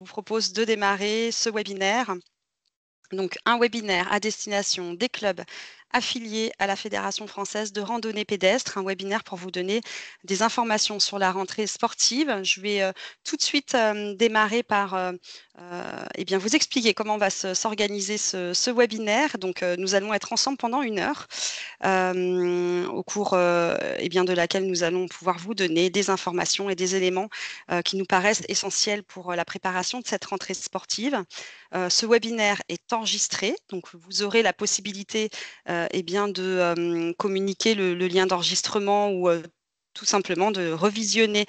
vous propose de démarrer ce webinaire. Donc, un webinaire à destination des clubs affiliés à la Fédération française de randonnée pédestre, un webinaire pour vous donner des informations sur la rentrée sportive. Je vais tout de suite démarrer par eh bien, vous expliquer comment va s'organiser ce webinaire. Donc, nous allons être ensemble pendant 1 heure, au cours eh bien, de laquelle nous allons pouvoir vous donner des informations et des éléments qui nous paraissent essentiels pour la préparation de cette rentrée sportive. Ce webinaire est enregistré, donc vous aurez la possibilité eh bien, de communiquer le lien d'enregistrement ou tout simplement de revisionner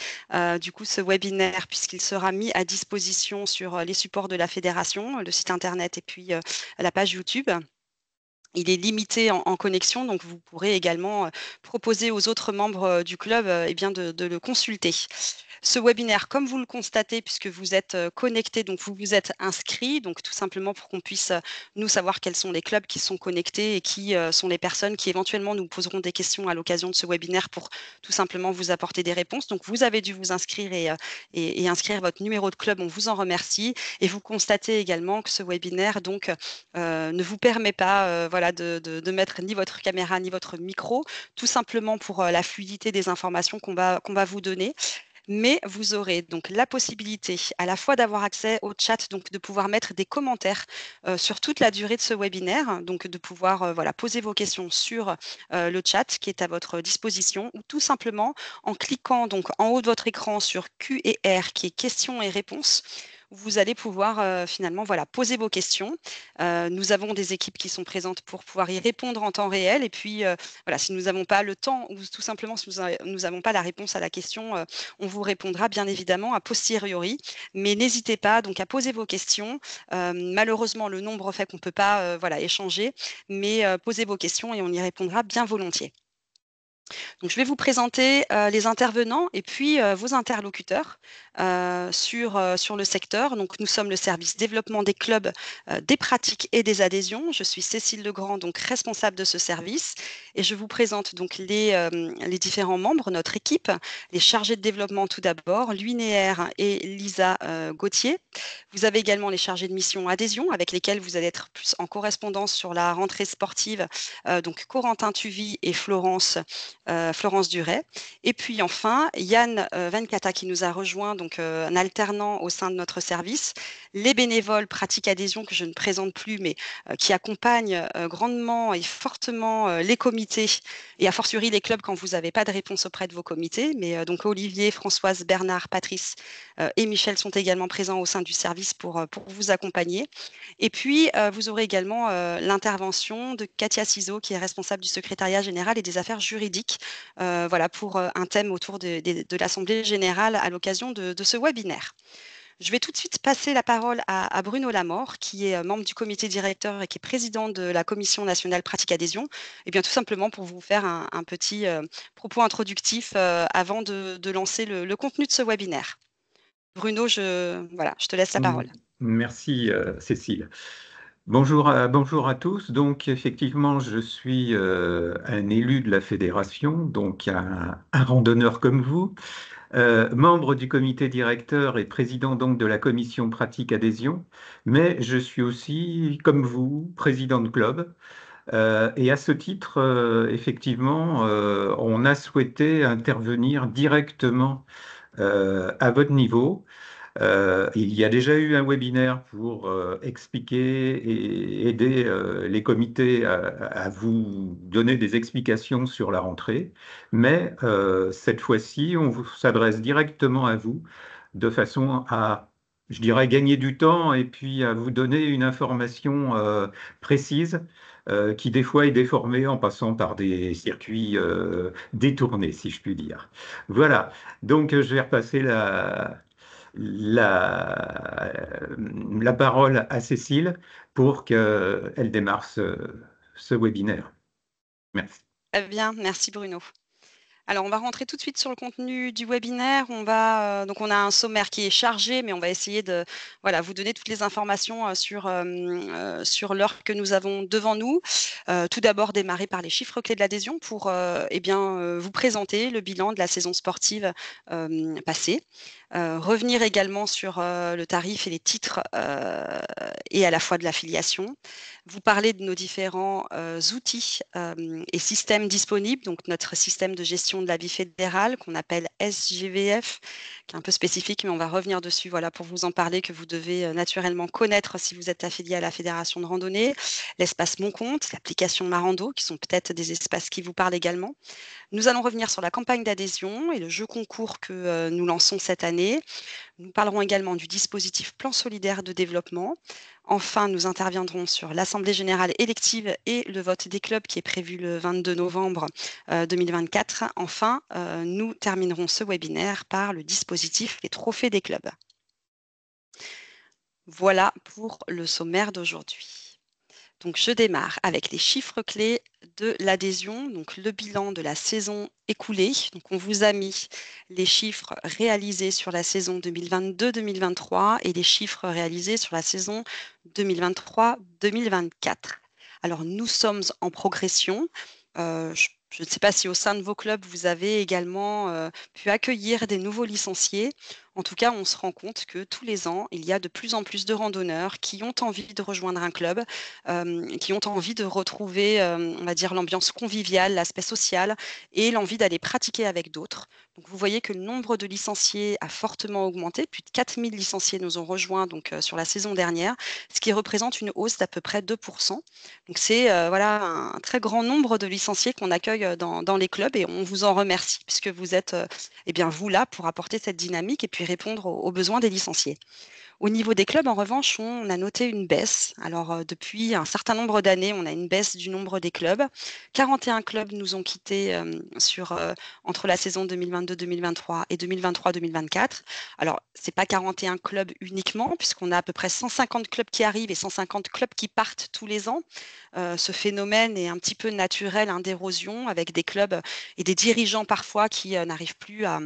du coup ce webinaire puisqu'il sera mis à disposition sur les supports de la fédération, le site internet et puis la page YouTube. Il est limité en connexion, donc vous pourrez également proposer aux autres membres du club eh bien de le consulter. Ce webinaire, comme vous le constatez, puisque vous êtes connectés, donc vous vous êtes inscrits, donc tout simplement pour qu'on puisse nous savoir quels sont les clubs qui sont connectés et qui sont les personnes qui éventuellement nous poseront des questions à l'occasion de ce webinaire pour tout simplement vous apporter des réponses. Donc vous avez dû vous inscrire et inscrire votre numéro de club, on vous en remercie. Et vous constatez également que ce webinaire donc ne vous permet pas voilà, de mettre ni votre caméra ni votre micro, tout simplement pour la fluidité des informations qu'on va vous donner. Mais vous aurez donc la possibilité à la fois d'avoir accès au chat, donc de pouvoir mettre des commentaires sur toute la durée de ce webinaire, donc de pouvoir voilà, poser vos questions sur le chat qui est à votre disposition, ou tout simplement en cliquant donc en haut de votre écran sur Q et R qui est questions et réponses. Vous allez pouvoir finalement voilà, poser vos questions. Nous avons des équipes qui sont présentes pour pouvoir y répondre en temps réel. Et puis, voilà, si nous n'avons pas le temps ou tout simplement si nous n'avons pas la réponse à la question, on vous répondra bien évidemment a posteriori. Mais n'hésitez pas donc à poser vos questions. Malheureusement, le nombre fait qu'on ne peut pas voilà, échanger, mais posez vos questions et on y répondra bien volontiers. Donc, je vais vous présenter les intervenants et puis vos interlocuteurs sur le secteur. Donc, nous sommes le service développement des clubs, des pratiques et des adhésions. Je suis Cécile Legrand, donc responsable de ce service, et je vous présente donc les différents membres, notre équipe, les chargés de développement tout d'abord, Linéaire et Lisa Gauthier. Vous avez également les chargés de mission adhésion avec lesquels vous allez être plus en correspondance sur la rentrée sportive, donc Corentin Tuvy et Florence Duret. Et puis enfin, Yann Venkata qui nous a rejoint, donc un alternant au sein de notre service, les bénévoles pratique adhésion que je ne présente plus, mais qui accompagnent grandement et fortement les comités et a fortiori les clubs quand vous n'avez pas de réponse auprès de vos comités. Mais donc Olivier, Françoise, Bernard, Patrice et Michel sont également présents au sein du service pour vous accompagner. Et puis, vous aurez également l'intervention de Katia Ciseaux, qui est responsable du secrétariat général et des affaires juridiques, voilà, pour un thème autour de l'Assemblée générale à l'occasion de ce webinaire. Je vais tout de suite passer la parole à Bruno Lamort, qui est membre du comité directeur et qui est président de la Commission nationale pratique adhésion. Et bien tout simplement pour vous faire un petit propos introductif avant de lancer le contenu de ce webinaire. Bruno, voilà, je te laisse la Mm, parole. Merci Cécile. Bonjour à tous. Donc effectivement, je suis un élu de la fédération, donc un randonneur comme vous, membre du comité directeur et président donc de la commission pratique adhésion, mais je suis aussi, comme vous, président de club. Et à ce titre, effectivement, on a souhaité intervenir directement à votre niveau. Il y a déjà eu un webinaire pour expliquer et aider les comités à vous donner des explications sur la rentrée, mais cette fois-ci, s'adresse directement à vous de façon à, je dirais, gagner du temps et puis à vous donner une information précise qui des fois est déformée en passant par des circuits détournés, si je puis dire. Voilà, donc je vais repasser la parole à Cécile pour qu'elle démarre ce webinaire. Merci. Très bien, merci Bruno. Alors, on va rentrer tout de suite sur le contenu du webinaire. Donc on a un sommaire qui est chargé, mais on va essayer de voilà, vous donner toutes les informations sur l'heure que nous avons devant nous. Tout d'abord, démarrer par les chiffres clés de l'adhésion pour vous présenter le bilan de la saison sportive passée. revenir également sur le tarif et les titres et à la fois de l'affiliation, vous parler de nos différents outils et systèmes disponibles, donc notre système de gestion de la vie fédérale qu'on appelle SGVF, qui est un peu spécifique, mais on va revenir dessus voilà, pour vous en parler, que vous devez naturellement connaître si vous êtes affilié à la Fédération de randonnée, l'espace Mon Compte, l'application Marando, qui sont peut-être des espaces qui vous parlent également. Nous allons revenir sur la campagne d'adhésion et le jeu concours que nous lançons cette année. Nous parlerons également du dispositif Plan solidaire de développement. Enfin, nous interviendrons sur l'Assemblée générale élective et le vote des clubs qui est prévu le 22 novembre 2024. Enfin, nous terminerons ce webinaire par le dispositif Les trophées des clubs. Voilà pour le sommaire d'aujourd'hui. Donc, je démarre avec les chiffres clés de l'adhésion, donc le bilan de la saison écoulée. Donc, on vous a mis les chiffres réalisés sur la saison 2022-2023 et les chiffres réalisés sur la saison 2023-2024. Alors, nous sommes en progression. Je ne sais pas si au sein de vos clubs, vous avez également pu accueillir des nouveaux licenciés. En tout cas, on se rend compte que tous les ans, il y a de plus en plus de randonneurs qui ont envie de rejoindre un club, qui ont envie de retrouver, on va dire, l'ambiance conviviale, l'aspect social et l'envie d'aller pratiquer avec d'autres. Donc, vous voyez que le nombre de licenciés a fortement augmenté. Plus de 4000 licenciés nous ont rejoints donc, sur la saison dernière, ce qui représente une hausse d'à peu près 2%. Donc, c'est voilà, un très grand nombre de licenciés qu'on accueille dans les clubs et on vous en remercie puisque vous êtes eh bien, vous là pour apporter cette dynamique et puis répondre aux besoins des licenciés. Au niveau des clubs, en revanche, on a noté une baisse. Alors, depuis un certain nombre d'années, on a une baisse du nombre des clubs. 41 clubs nous ont quittés entre la saison 2022-2023 et 2023-2024. Alors, ce n'est pas 41 clubs uniquement, puisqu'on a à peu près 150 clubs qui arrivent et 150 clubs qui partent tous les ans. Ce phénomène est un petit peu naturel d'érosion avec des clubs et des dirigeants parfois qui n'arrivent plus à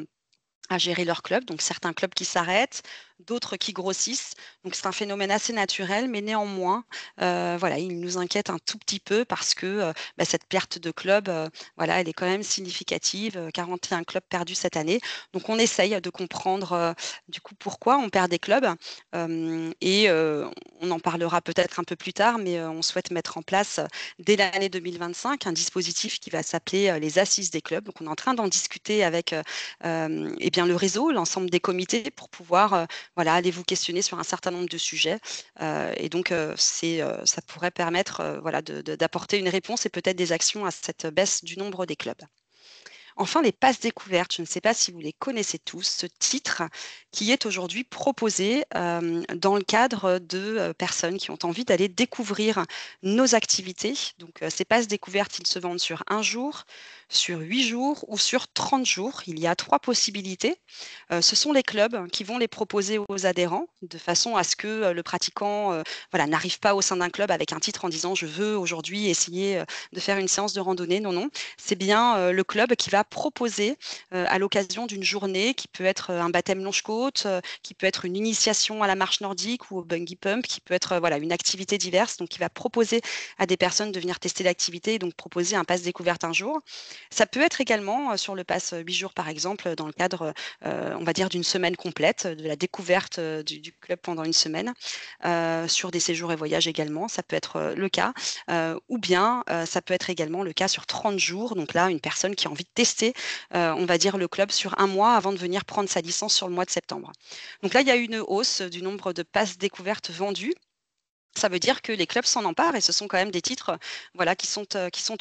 gérer leur club, donc certains clubs qui s'arrêtent, d'autres qui grossissent. Donc c'est un phénomène assez naturel, mais néanmoins, voilà, il nous inquiète un tout petit peu parce que cette perte de club, voilà, elle est quand même significative. 41 clubs perdus cette année. Donc on essaye de comprendre du coup pourquoi on perd des clubs et on en parlera peut-être un peu plus tard, mais on souhaite mettre en place dès l'année 2025 un dispositif qui va s'appeler les assises des clubs. Donc on est en train d'en discuter avec eh bien, le réseau, l'ensemble des comités pour pouvoir voilà, aller vous questionner sur un certain nombre de sujets. Et donc, ça pourrait permettre voilà, d'apporter une réponse et peut-être des actions à cette baisse du nombre des clubs. Enfin, les passes découvertes, je ne sais pas si vous les connaissez tous, ce titre qui est aujourd'hui proposé dans le cadre de personnes qui ont envie d'aller découvrir nos activités. Donc, ces passes découvertes, ils se vendent sur un jour, sur 8 jours ou sur 30 jours. Il y a 3 possibilités. Ce sont les clubs qui vont les proposer aux adhérents de façon à ce que le pratiquant voilà, n'arrive pas au sein d'un club avec un titre en disant je veux aujourd'hui essayer de faire une séance de randonnée. Non, non, c'est bien le club qui va proposer à l'occasion d'une journée qui peut être un baptême longe-côte, qui peut être une initiation à la marche nordique ou au bungee pump, qui peut être voilà, une activité diverse, donc qui va proposer à des personnes de venir tester l'activité et donc proposer un pass découverte un jour. Ça peut être également sur le pass 8 jours par exemple, dans le cadre, on va dire, d'une semaine complète, de la découverte du club pendant une semaine, sur des séjours et voyages également, ça peut être le cas, ou bien ça peut être également le cas sur 30 jours, donc là, une personne qui a envie de tester, on va dire, le club sur un mois avant de venir prendre sa licence sur le mois de septembre. Donc là, il y a eu une hausse du nombre de passes découvertes vendues. Ça veut dire que les clubs s'en emparent et ce sont quand même des titres voilà, qui sont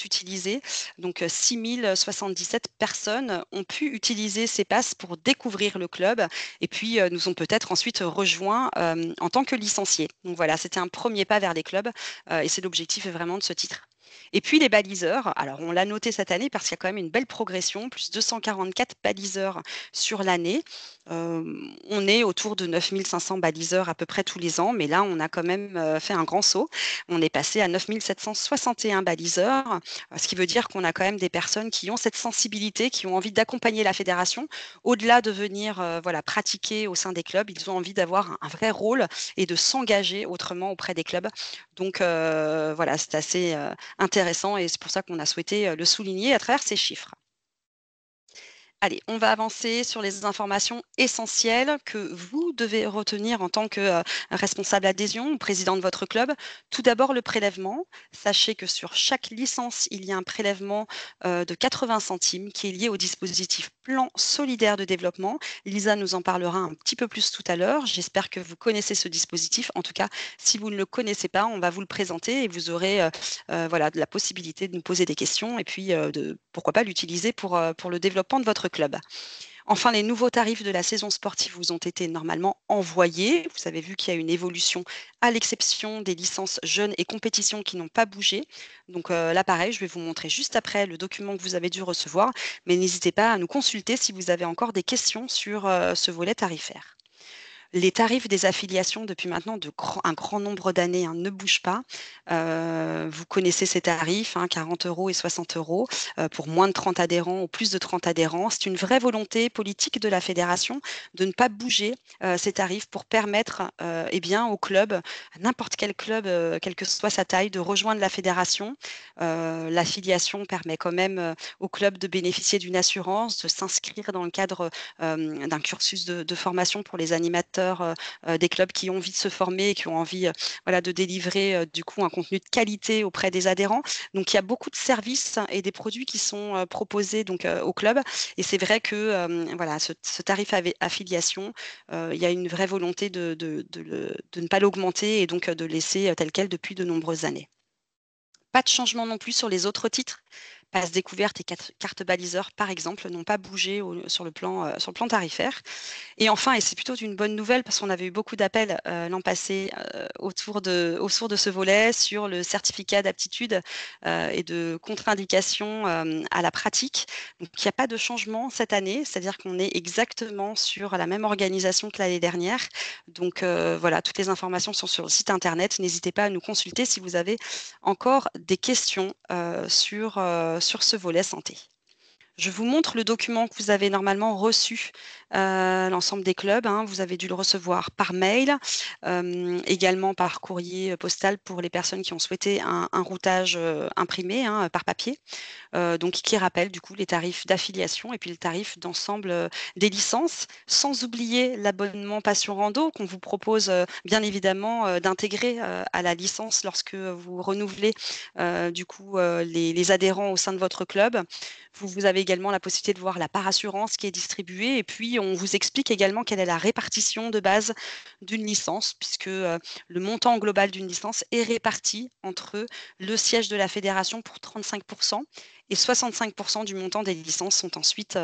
utilisés. Donc 6 077 personnes ont pu utiliser ces passes pour découvrir le club et puis nous ont peut-être ensuite rejoints en tant que licenciés. Donc voilà, c'était un premier pas vers les clubs et c'est l'objectif vraiment de ce titre. Et puis les baliseurs, alors on l'a noté cette année parce qu'il y a quand même une belle progression, plus 244 baliseurs sur l'année. On est autour de 9 500 baliseurs à peu près tous les ans, mais là on a quand même fait un grand saut. On est passé à 9 761 baliseurs, ce qui veut dire qu'on a quand même des personnes qui ont cette sensibilité, qui ont envie d'accompagner la fédération. Au-delà de venir voilà, pratiquer au sein des clubs, ils ont envie d'avoir un vrai rôle et de s'engager autrement auprès des clubs. Donc voilà, c'est assez intéressant et c'est pour ça qu'on a souhaité le souligner à travers ces chiffres. Allez, on va avancer sur les informations essentielles que vous devez retenir en tant que responsable adhésion ou président de votre club. Tout d'abord, le prélèvement. Sachez que sur chaque licence, il y a un prélèvement de 80 centimes qui est lié au dispositif Plan solidaire de développement. Lisa nous en parlera un petit peu plus tout à l'heure. J'espère que vous connaissez ce dispositif. En tout cas, si vous ne le connaissez pas, on va vous le présenter et vous aurez voilà, de la possibilité de nous poser des questions et puis pourquoi pas l'utiliser pour le développement de votre club. Enfin, les nouveaux tarifs de la saison sportive vous ont été normalement envoyés. Vous avez vu qu'il y a une évolution à l'exception des licences jeunes et compétitions qui n'ont pas bougé. Donc là, pareil, je vais vous montrer juste après le document que vous avez dû recevoir, mais n'hésitez pas à nous consulter si vous avez encore des questions sur ce volet tarifaire. Les tarifs des affiliations depuis maintenant un grand nombre d'années, hein, ne bougent pas. Vous connaissez ces tarifs, hein, 40 € et 60 € pour moins de 30 adhérents ou plus de 30 adhérents. C'est une vraie volonté politique de la fédération de ne pas bouger ces tarifs pour permettre eh bien, au club, à n'importe quel club, quelle que soit sa taille, de rejoindre la fédération. L'affiliation permet quand même au club de bénéficier d'une assurance, de s'inscrire dans le cadre d'un cursus de formation pour les animateurs des clubs qui ont envie de se former et qui ont envie voilà, de délivrer du coup un contenu de qualité auprès des adhérents. Donc il y a beaucoup de services et des produits qui sont proposés donc, au club. Et c'est vrai que voilà, ce tarif affiliation, il y a une vraie volonté de ne pas l'augmenter et donc de laisser tel quel depuis de nombreuses années. Pas de changement non plus sur les autres titres. Passe découverte et carte baliseur, par exemple, n'ont pas bougé sur le plan tarifaire. Et enfin, et c'est plutôt une bonne nouvelle parce qu'on avait eu beaucoup d'appels l'an passé autour de ce volet sur le certificat d'aptitude et de contre-indication à la pratique. Donc, il n'y a pas de changement cette année, c'est-à-dire qu'on est exactement sur la même organisation que l'année dernière. Donc, voilà, toutes les informations sont sur le site internet. N'hésitez pas à nous consulter si vous avez encore des questions sur ce volet santé. Je vous montre le document que vous avez normalement reçu, l'ensemble des clubs, hein. Vous avez dû le recevoir par mail, également par courrier postal pour les personnes qui ont souhaité un routage imprimé, hein, par papier. Donc qui rappelle du coup les tarifs d'affiliation et puis le tarif d'ensemble des licences, sans oublier l'abonnement Passion Rando qu'on vous propose bien évidemment d'intégrer à la licence lorsque vous renouvelez du coup les adhérents au sein de votre club. Vous avez également la possibilité de voir la part assurance qui est distribuée et puis on vous explique également quelle est la répartition de base d'une licence puisque le montant global d'une licence est réparti entre le siège de la fédération pour 35 et 65 du montant des licences sont ensuite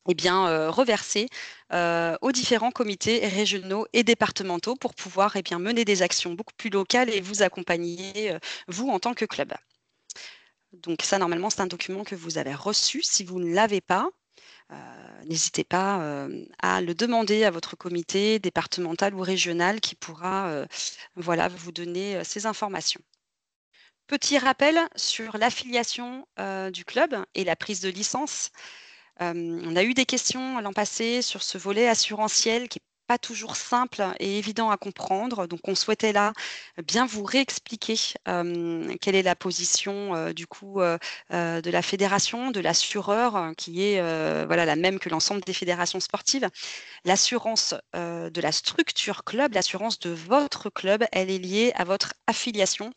eh bien, reversés aux différents comités régionaux et départementaux pour pouvoir eh bien, mener des actions beaucoup plus locales et vous accompagner, vous, en tant que club. Donc ça, normalement, c'est un document que vous avez reçu. Si vous ne l'avez pas, n'hésitez pas à le demander à votre comité départemental ou régional qui pourra voilà, vous donner ces informations. Petit rappel sur l'affiliation du club et la prise de licence. On a eu des questions l'an passé sur ce volet assurantiel qui est pas toujours simple et évident à comprendre. Donc on souhaitait là bien vous réexpliquer, quelle est la position, du coup, de la fédération, de l'assureur, qui est, voilà, la même que l'ensemble des fédérations sportives. L'assurance, de la structure club, l'assurance de votre club, elle est liée à votre affiliation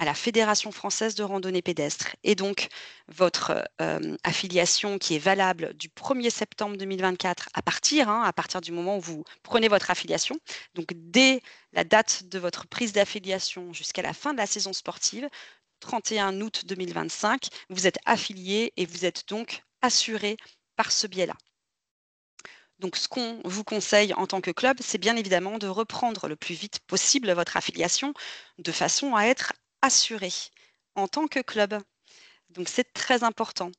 à la Fédération française de randonnée pédestre. Et donc, votre affiliation qui est valable du 1er septembre 2024 à partir du moment où vous prenez votre affiliation, donc dès la date de votre prise d'affiliation jusqu'à la fin de la saison sportive, 31 août 2025, vous êtes affilié et vous êtes donc assuré par ce biais-là. Donc, ce qu'on vous conseille en tant que club, c'est bien évidemment de reprendre le plus vite possible votre affiliation de façon à être assuré en tant que club. Donc, c'est très important.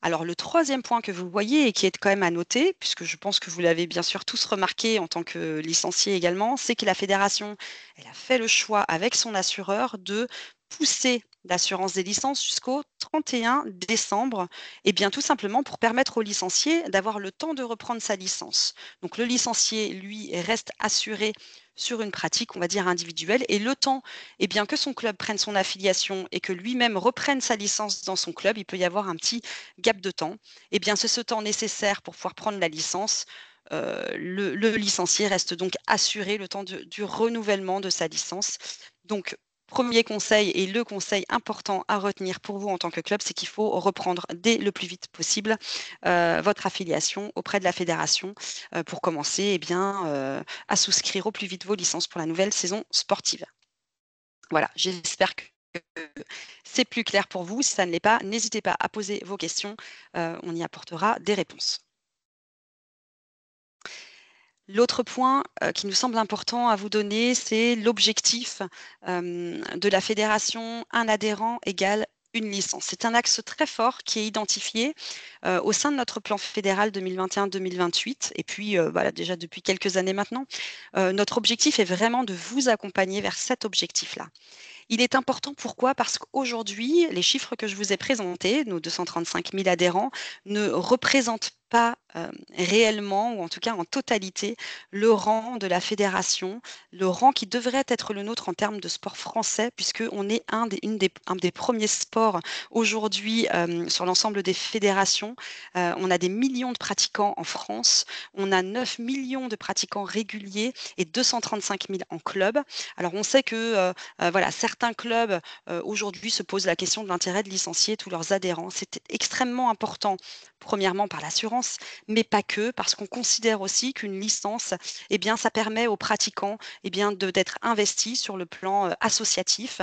Alors, le troisième point que vous voyez et qui est quand même à noter, puisque je pense que vous l'avez bien sûr tous remarqué en tant que licencié également, c'est que la fédération, elle a fait le choix avec son assureur de pousser d'assurance des licences jusqu'au 31 décembre, et bien tout simplement pour permettre au licencié d'avoir le temps de reprendre sa licence. Donc le licencié, lui, reste assuré sur une pratique, on va dire individuelle, et le temps bien, que son club prenne son affiliation et que lui-même reprenne sa licence dans son club, il peut y avoir un petit gap de temps. Bien, c'est ce temps nécessaire pour pouvoir prendre la licence. Le licencié reste donc assuré le temps du renouvellement de sa licence. Donc, premier conseil et le conseil important à retenir pour vous en tant que club, c'est qu'il faut reprendre dès le plus vite possible votre affiliation auprès de la fédération pour commencer à souscrire au plus vite vos licences pour la nouvelle saison sportive. Voilà, j'espère que c'est plus clair pour vous. Si ça ne l'est pas, n'hésitez pas à poser vos questions. On y apportera des réponses. L'autre point qui nous semble important à vous donner, c'est l'objectif de la fédération. Un adhérent égale une licence. C'est un axe très fort qui est identifié au sein de notre plan fédéral 2021-2028 et puis voilà, déjà depuis quelques années maintenant. Notre objectif est vraiment de vous accompagner vers cet objectif-là. Il est important, pourquoi? Parce qu'aujourd'hui, les chiffres que je vous ai présentés, nos 235 000 adhérents, ne représentent pas réellement, ou en tout cas en totalité, le rang de la fédération, le rang qui devrait être le nôtre en termes de sport français, puisqu'on est un des premiers sports aujourd'hui sur l'ensemble des fédérations. On a des millions de pratiquants en France, on a 9 millions de pratiquants réguliers et 235 000 en club. Alors on sait que voilà, certains clubs aujourd'hui se posent la question de l'intérêt de licencier tous leurs adhérents. C'est extrêmement important, premièrement par l'assurance, mais pas que, parce qu'on considère aussi qu'une licence, ça permet aux pratiquants d'être investis sur le plan associatif.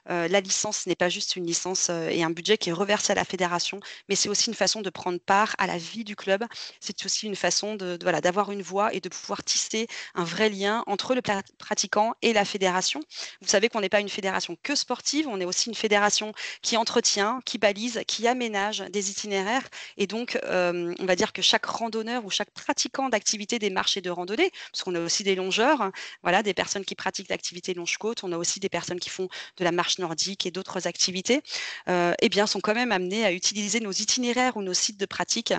La licence n'est pas juste une licence et un budget qui est reversé à la fédération, mais c'est aussi une façon de prendre part à la vie du club. C'est aussi une façon voilà, d'avoir une voix et de pouvoir tisser un vrai lien entre le pratiquant et la fédération. Vous savez qu'on n'est pas une fédération que sportive, on est aussi une fédération qui entretient, qui balise, qui aménage des itinéraires. Et donc, on va dire que chaque randonneur ou chaque pratiquant d'activité des marches et de randonnée, parce qu'on a aussi des longeurs, voilà, des personnes qui pratiquent l'activité longe-côte, on a aussi des personnes qui font de la marche nordique et d'autres activités, sont quand même amenées à utiliser nos itinéraires ou nos sites de pratique.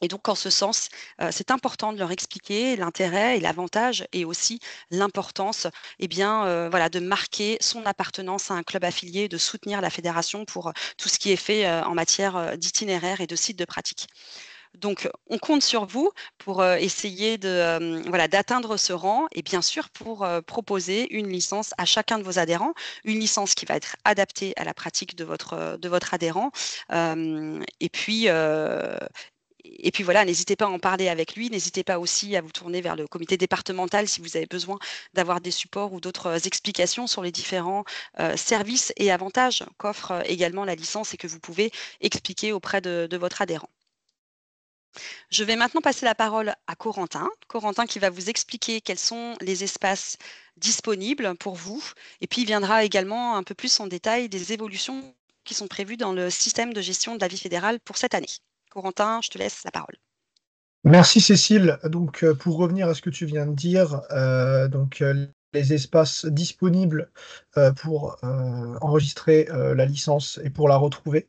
Et donc, en ce sens, c'est important de leur expliquer l'intérêt et l'avantage et aussi l'importance voilà, de marquer son appartenance à un club affilié, de soutenir la fédération pour tout ce qui est fait en matière d'itinéraire et de sites de pratique. Donc, on compte sur vous pour essayer voilà, d'atteindre ce rang et bien sûr pour proposer une licence à chacun de vos adhérents, une licence qui va être adaptée à la pratique de votre adhérent. Et puis voilà, n'hésitez pas à en parler avec lui. N'hésitez pas aussi à vous tourner vers le comité départemental si vous avez besoin d'avoir des supports ou d'autres explications sur les différents services et avantages qu'offre également la licence et que vous pouvez expliquer auprès de votre adhérent. Je vais maintenant passer la parole à Corentin. Corentin qui va vous expliquer quels sont les espaces disponibles pour vous. Et puis, il viendra également un peu plus en détail des évolutions qui sont prévues dans le système de gestion de la vie fédérale pour cette année. Corentin, je te laisse la parole. Merci Cécile. Donc, pour revenir à ce que tu viens de dire, les espaces disponibles pour enregistrer la licence et pour la retrouver.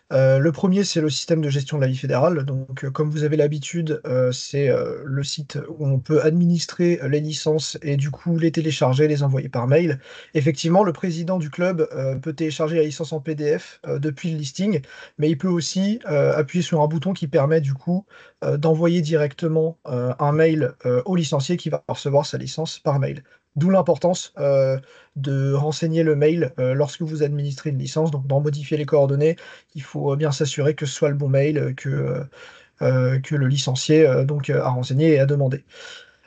Le premier, c'est le système de gestion de la vie fédérale. Donc, comme vous avez l'habitude, c'est le site où on peut administrer les licences et du coup les télécharger, les envoyer par mail. Effectivement, le président du club peut télécharger la licence en PDF depuis le listing, mais il peut aussi appuyer sur un bouton qui permet du coup d'envoyer directement un mail au licencié qui va recevoir sa licence par mail. D'où l'importance de renseigner le mail lorsque vous administrez une licence, donc d'en modifier les coordonnées. Il faut bien s'assurer que ce soit le bon mail que le licencié a renseigné et a demandé.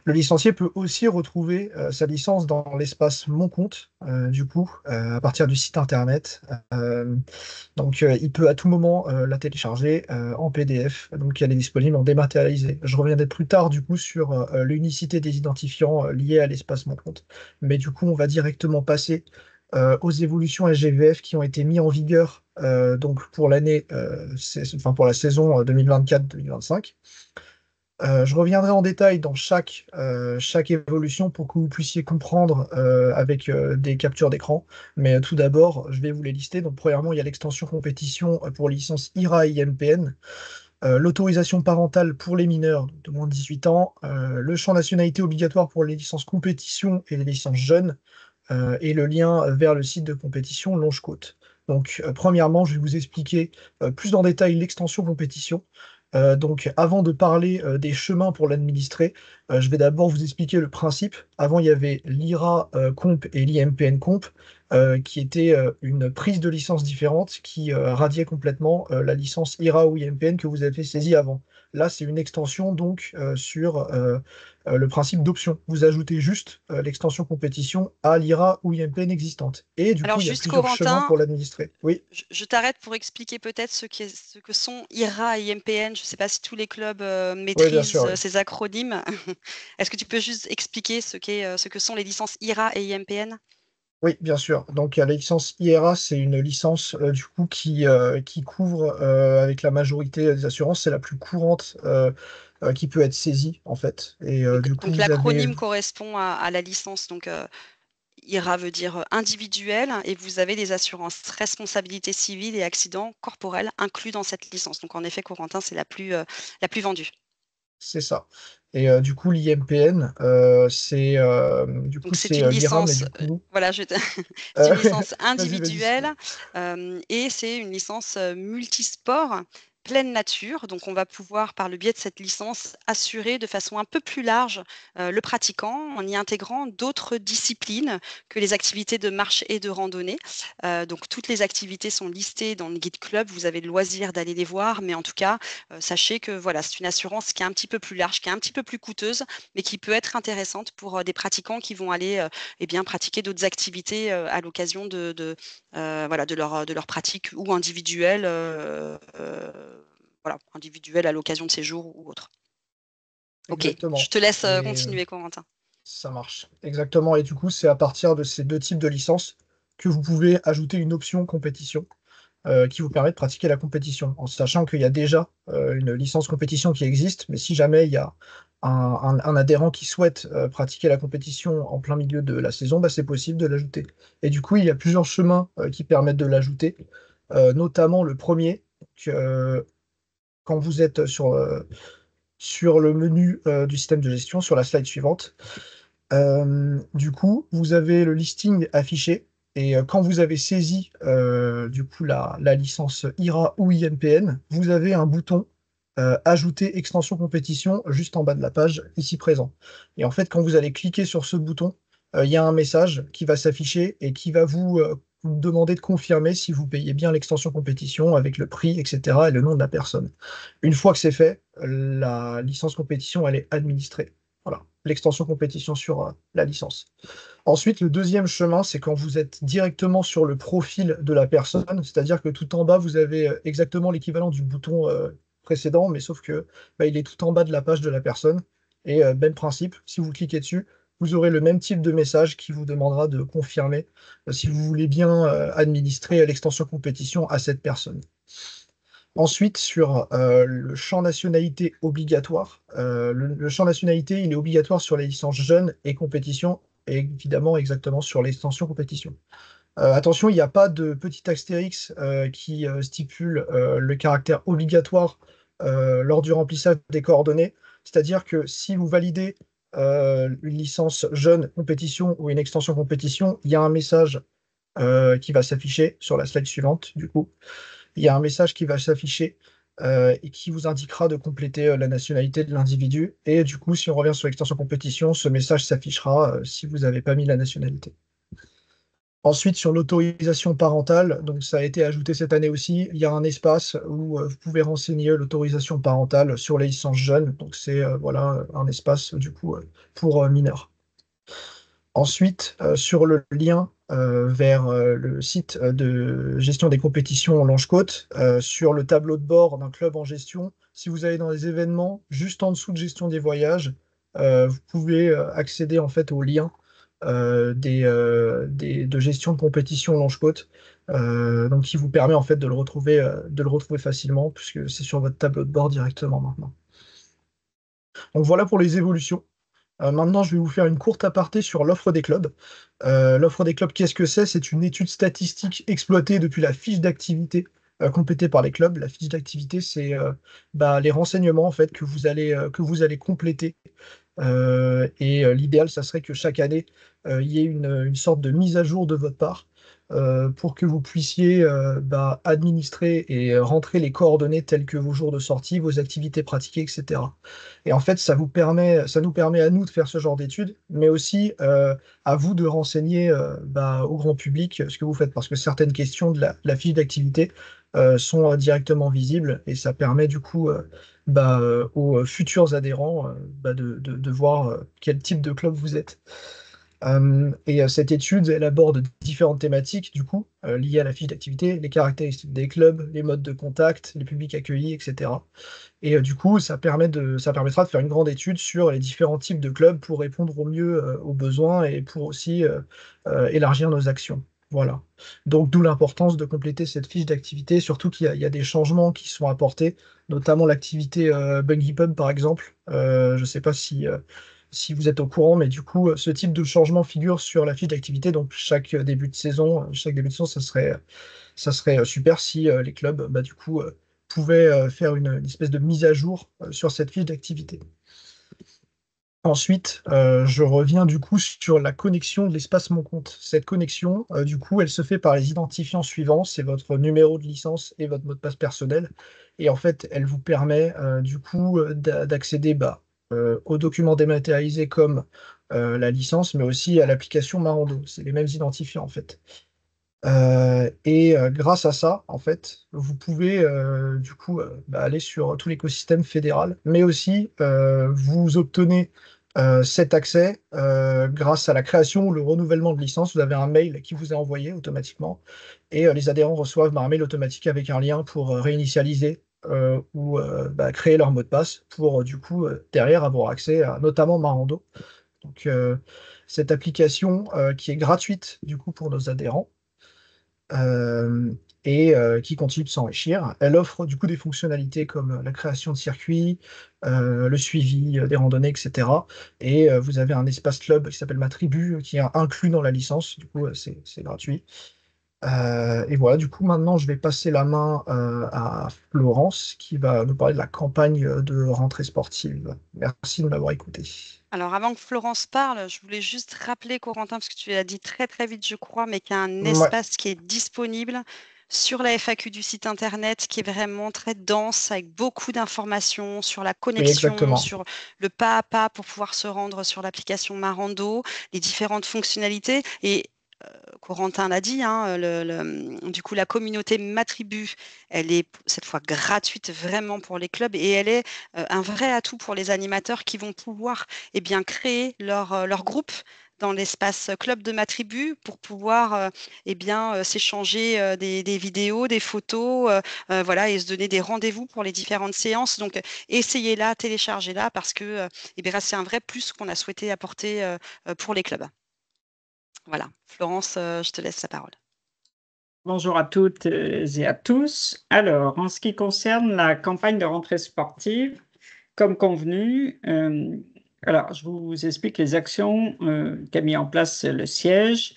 Le licencié peut aussi retrouver sa licence dans l'espace Mon compte, à partir du site internet. Il peut à tout moment la télécharger en PDF, donc elle est disponible en dématérialisé. Je reviendrai plus tard du coup sur l'unicité des identifiants liés à l'espace Mon compte. Mais du coup, on va directement passer aux évolutions SGVF qui ont été mises en vigueur pour pour la saison 2024-2025. Je reviendrai en détail dans chaque évolution pour que vous puissiez comprendre avec des captures d'écran. Mais tout d'abord, je vais vous les lister. Donc, premièrement, il y a l'extension compétition pour licence IRA et IMPN, l'autorisation parentale pour les mineurs de moins de 18 ans, le champ nationalité obligatoire pour les licences compétition et les licences jeunes, et le lien vers le site de compétition Longe-Côte. Donc, premièrement, je vais vous expliquer plus en détail l'extension compétition. Donc, avant de parler des chemins pour l'administrer, je vais d'abord vous expliquer le principe. Avant, il y avait l'IRA Comp et l'IMPN Comp, qui étaient une prise de licence différente qui radiait complètement la licence IRA ou IMPN que vous avez saisie avant. Là, c'est une extension donc sur le principe d'option. Vous ajoutez juste l'extension compétition à l'IRA ou IMPN existante. Et du Alors coup, il y a juste plusieurs chemins Corentin, pour l'administrer. Oui, je t'arrête pour expliquer peut-être ce que sont IRA et IMPN. Je ne sais pas si tous les clubs oui, bien sûr, maîtrisent oui. ces acronymes. Est-ce que tu peux juste expliquer ce que sont les licences IRA et IMPN? Oui, bien sûr. Donc, la licence IRA, c'est une licence du coup qui couvre avec la majorité des assurances. C'est la plus courante qui peut être saisie en fait. Et du coup, Donc vous avez l'acronyme correspond à la licence. Donc IRA veut dire individuel et vous avez des assurances responsabilité civile et accident corporel inclus dans cette licence. Donc en effet, Corentin, c'est la plus vendue. c'est ça. Et du coup, l'IMPN, Donc c'est c'est une l'IRA, mais licence, du coup, voilà, c'est euh, une licence vas-y, vas-y. individuelle et c'est une licence multisport pleine nature. Donc on va pouvoir, par le biais de cette licence, assurer de façon un peu plus large le pratiquant en y intégrant d'autres disciplines que les activités de marche et de randonnée. Donc toutes les activités sont listées dans le guide club. Vous avez le loisir d'aller les voir, mais en tout cas, sachez que voilà, c'est une assurance qui est un petit peu plus large, qui est un petit peu plus coûteuse, mais qui peut être intéressante pour des pratiquants qui vont aller eh bien, pratiquer d'autres activités à l'occasion voilà, de leur pratique ou individuelle, voilà, individuelle à l'occasion de séjours ou autre. Ok, je Exactement. te laisse Et continuer, Corentin. ça marche. Exactement. Et du coup, c'est à partir de ces deux types de licences que vous pouvez ajouter une option compétition qui vous permet de pratiquer la compétition, en sachant qu'il y a déjà une licence compétition qui existe, mais si jamais il y a un adhérent qui souhaite pratiquer la compétition en plein milieu de la saison, bah, c'est possible de l'ajouter. Et du coup, il y a plusieurs chemins qui permettent de l'ajouter, notamment le premier, que, quand vous êtes sur le menu du système de gestion, sur la slide suivante. Du coup, vous avez le listing affiché et quand vous avez saisi du coup la licence IRA ou IMPN, vous avez un bouton Ajouter extension compétition juste en bas de la page ici présent. Et en fait, quand vous allez cliquer sur ce bouton, il y a un message qui va s'afficher et qui va vous demander de confirmer si vous payez bien l'extension compétition avec le prix, etc. et le nom de la personne. Une fois que c'est fait, la licence compétition, elle est administrée. Voilà, l'extension compétition sur la licence. Ensuite, le deuxième chemin, c'est quand vous êtes directement sur le profil de la personne, c'est-à-dire que tout en bas, vous avez exactement l'équivalent du bouton précédent, mais sauf que bah, il est tout en bas de la page de la personne. Et même principe, si vous cliquez dessus, vous aurez le même type de message qui vous demandera de confirmer si vous voulez bien administrer l'extension compétition à cette personne. Ensuite, sur le champ nationalité obligatoire, le champ nationalité, il est obligatoire sur les licences jeunes et compétition, et évidemment exactement sur l'extension compétition. Attention, il n'y a pas de petit astérix qui stipule le caractère obligatoire lors du remplissage des coordonnées. C'est-à-dire que si vous validez une licence jeune compétition ou une extension compétition, il y a un message qui va s'afficher sur la slide suivante, du coup il y a un message qui va s'afficher et qui vous indiquera de compléter la nationalité de l'individu. Et du coup, si on revient sur l'extension compétition, ce message s'affichera si vous n'avez pas mis la nationalité. Ensuite, sur l'autorisation parentale, donc ça a été ajouté cette année aussi, il y a un espace où vous pouvez renseigner l'autorisation parentale sur les licences jeunes. Donc c'est voilà un espace du coup pour mineurs. Ensuite, sur le lien vers le site de gestion des compétitions en Longe-Côte, sur le tableau de bord d'un club en gestion, si vous allez dans les événements, juste en dessous de gestion des voyages, vous pouvez accéder en fait au lien de gestion de compétition Longe-Côte, donc qui vous permet en fait de le retrouver facilement puisque c'est sur votre tableau de bord directement maintenant. Donc voilà pour les évolutions. Maintenant, je vais vous faire une courte aparté sur l'offre des clubs. L'offre des clubs, qu'est-ce que c'est? C'est une étude statistique exploitée depuis la fiche d'activité complétée par les clubs. La fiche d'activité, c'est les renseignements en fait que vous allez compléter. L'idéal, ça serait que chaque année, il y ait une sorte de mise à jour de votre part pour que vous puissiez administrer et rentrer les coordonnées telles que vos jours de sortie, vos activités pratiquées, etc. Et en fait, ça nous permet à nous de faire ce genre d'études, mais aussi à vous de renseigner au grand public ce que vous faites, parce que certaines questions de la fiche d'activité sont directement visibles et ça permet du coup aux futurs adhérents de voir quel type de club vous êtes. Cette étude, elle aborde différentes thématiques, du coup, liées à la fiche d'activité, les caractéristiques des clubs, les modes de contact, les publics accueillis, etc. Du coup, ça permettra de faire une grande étude sur les différents types de clubs pour répondre au mieux aux besoins et pour aussi élargir nos actions. Voilà. Donc, d'où l'importance de compléter cette fiche d'activité, surtout il y a des changements qui sont apportés, notamment l'activité Bungee Pub, par exemple. Je ne sais pas si vous êtes au courant, mais du coup, ce type de changement figure sur la fiche d'activité. Donc, chaque début de saison, ça serait super si les clubs, du coup, pouvaient faire une espèce de mise à jour sur cette fiche d'activité. Ensuite, je reviens du coup sur la connexion de l'espace Mon Compte. Cette connexion, du coup, elle se fait par les identifiants suivants, c'est votre numéro de licence et votre mot de passe personnel. Et en fait, elle vous permet du coup d'accéder aux documents dématérialisés comme la licence, mais aussi à l'application Marando. C'est les mêmes identifiants en fait. Grâce à ça, en fait, vous pouvez du coup aller sur tout l'écosystème fédéral, mais aussi vous obtenez cet accès grâce à la création ou le renouvellement de licence. Vous avez un mail qui vous est envoyé automatiquement et les adhérents reçoivent un mail automatique avec un lien pour réinitialiser ou créer leur mot de passe pour du coup derrière avoir accès à notamment Marando. Donc cette application qui est gratuite du coup pour nos adhérents euh, qui continue de s'enrichir. Elle offre du coup des fonctionnalités comme la création de circuits, le suivi des randonnées, etc. Vous avez un espace club qui s'appelle Ma Tribu qui est inclus dans la licence. Du coup, c'est gratuit. Et voilà, du coup, maintenant, je vais passer la main à Florence qui va nous parler de la campagne de rentrée sportive. Merci de m'avoir écouté. Alors, avant que Florence parle, je voulais juste rappeler, Corentin, parce que tu l'as dit très très vite, je crois, mais qu'il y a un Ouais, espace qui est disponible sur la FAQ du site internet, qui est vraiment très dense, avec beaucoup d'informations sur la oui, connexion, exactement. sur le pas à pas pour pouvoir se rendre sur l'application Marando, les différentes fonctionnalités. Et Corentin l'a dit, hein, du coup, la communauté Matribu, elle est cette fois gratuite vraiment pour les clubs et elle est un vrai atout pour les animateurs qui vont pouvoir créer leur groupe dans l'espace club de Matribu pour pouvoir s'échanger des vidéos, des photos, voilà, et se donner des rendez-vous pour les différentes séances. Donc, essayez-la, téléchargez-la parce que c'est un vrai plus qu'on a souhaité apporter pour les clubs. Voilà, Florence, je te laisse la parole. Bonjour à toutes et à tous. Alors, en ce qui concerne la campagne de rentrée sportive, comme convenu, je vous explique les actions qu'a mis en place le siège.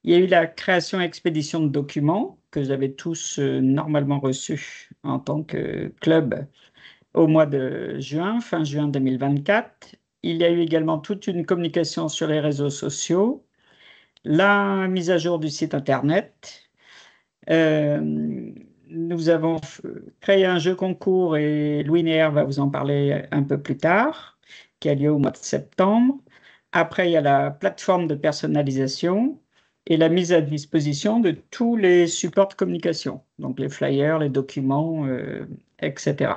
Il y a eu la création et expédition de documents que vous avez tous normalement reçus en tant que club au mois de juin, fin juin 2024. Il y a eu également toute une communication sur les réseaux sociaux, la mise à jour du site Internet. Nous avons créé un jeu concours et Louis Néer va vous en parler un peu plus tard, qui a lieu au mois de septembre. Après, il y a la plateforme de personnalisation et la mise à disposition de tous les supports de communication, donc les flyers, les documents, etc.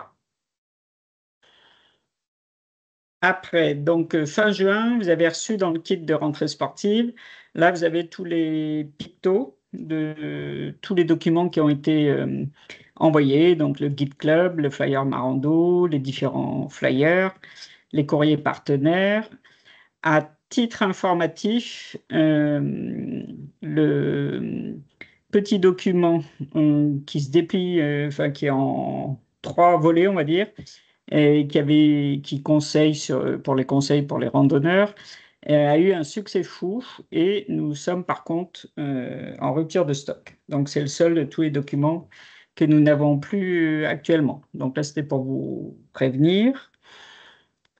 Après, donc fin juin, vous avez reçu dans le kit de rentrée sportive, là vous avez tous les pictos de tous les documents qui ont été envoyés, donc le guide club, le flyer Marando, les différents flyers, les courriers partenaires. À titre informatif, le petit document qui se déplie, qui est en 3 volets, on va dire, et qui conseille pour les conseils pour les randonneurs, a eu un succès fou et nous sommes par contre en rupture de stock. Donc c'est le seul de tous les documents que nous n'avons plus actuellement. Donc là, c'était pour vous prévenir.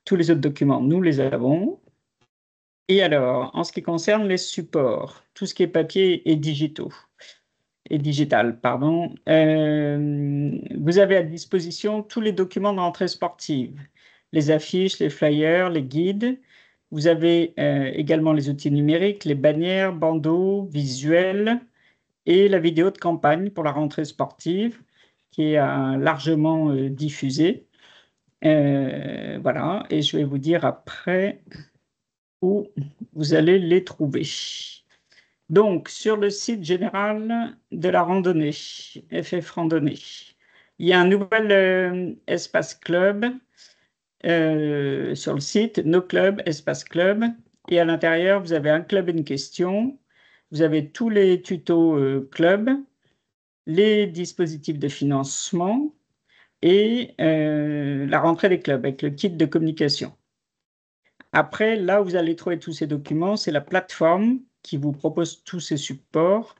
Tous les autres documents, nous les avons. Et alors, en ce qui concerne les supports, tout ce qui est papier et digital, pardon, vous avez à disposition tous les documents de rentrée sportive, les affiches, les flyers, les guides. Vous avez également les outils numériques, les bannières, bandeaux, visuels et la vidéo de campagne pour la rentrée sportive qui est largement diffusée. Voilà, et je vais vous dire après où vous allez les trouver. Donc, sur le site général de la randonnée, FF Randonnée, il y a un nouvel espace club sur le site, Nos clubs, espace club. Et à l'intérieur, vous avez un club et une question. Vous avez tous les tutos club, les dispositifs de financement et la rentrée des clubs avec le kit de communication. Après, là où vous allez trouver tous ces documents, c'est la plateforme qui vous propose tous ces supports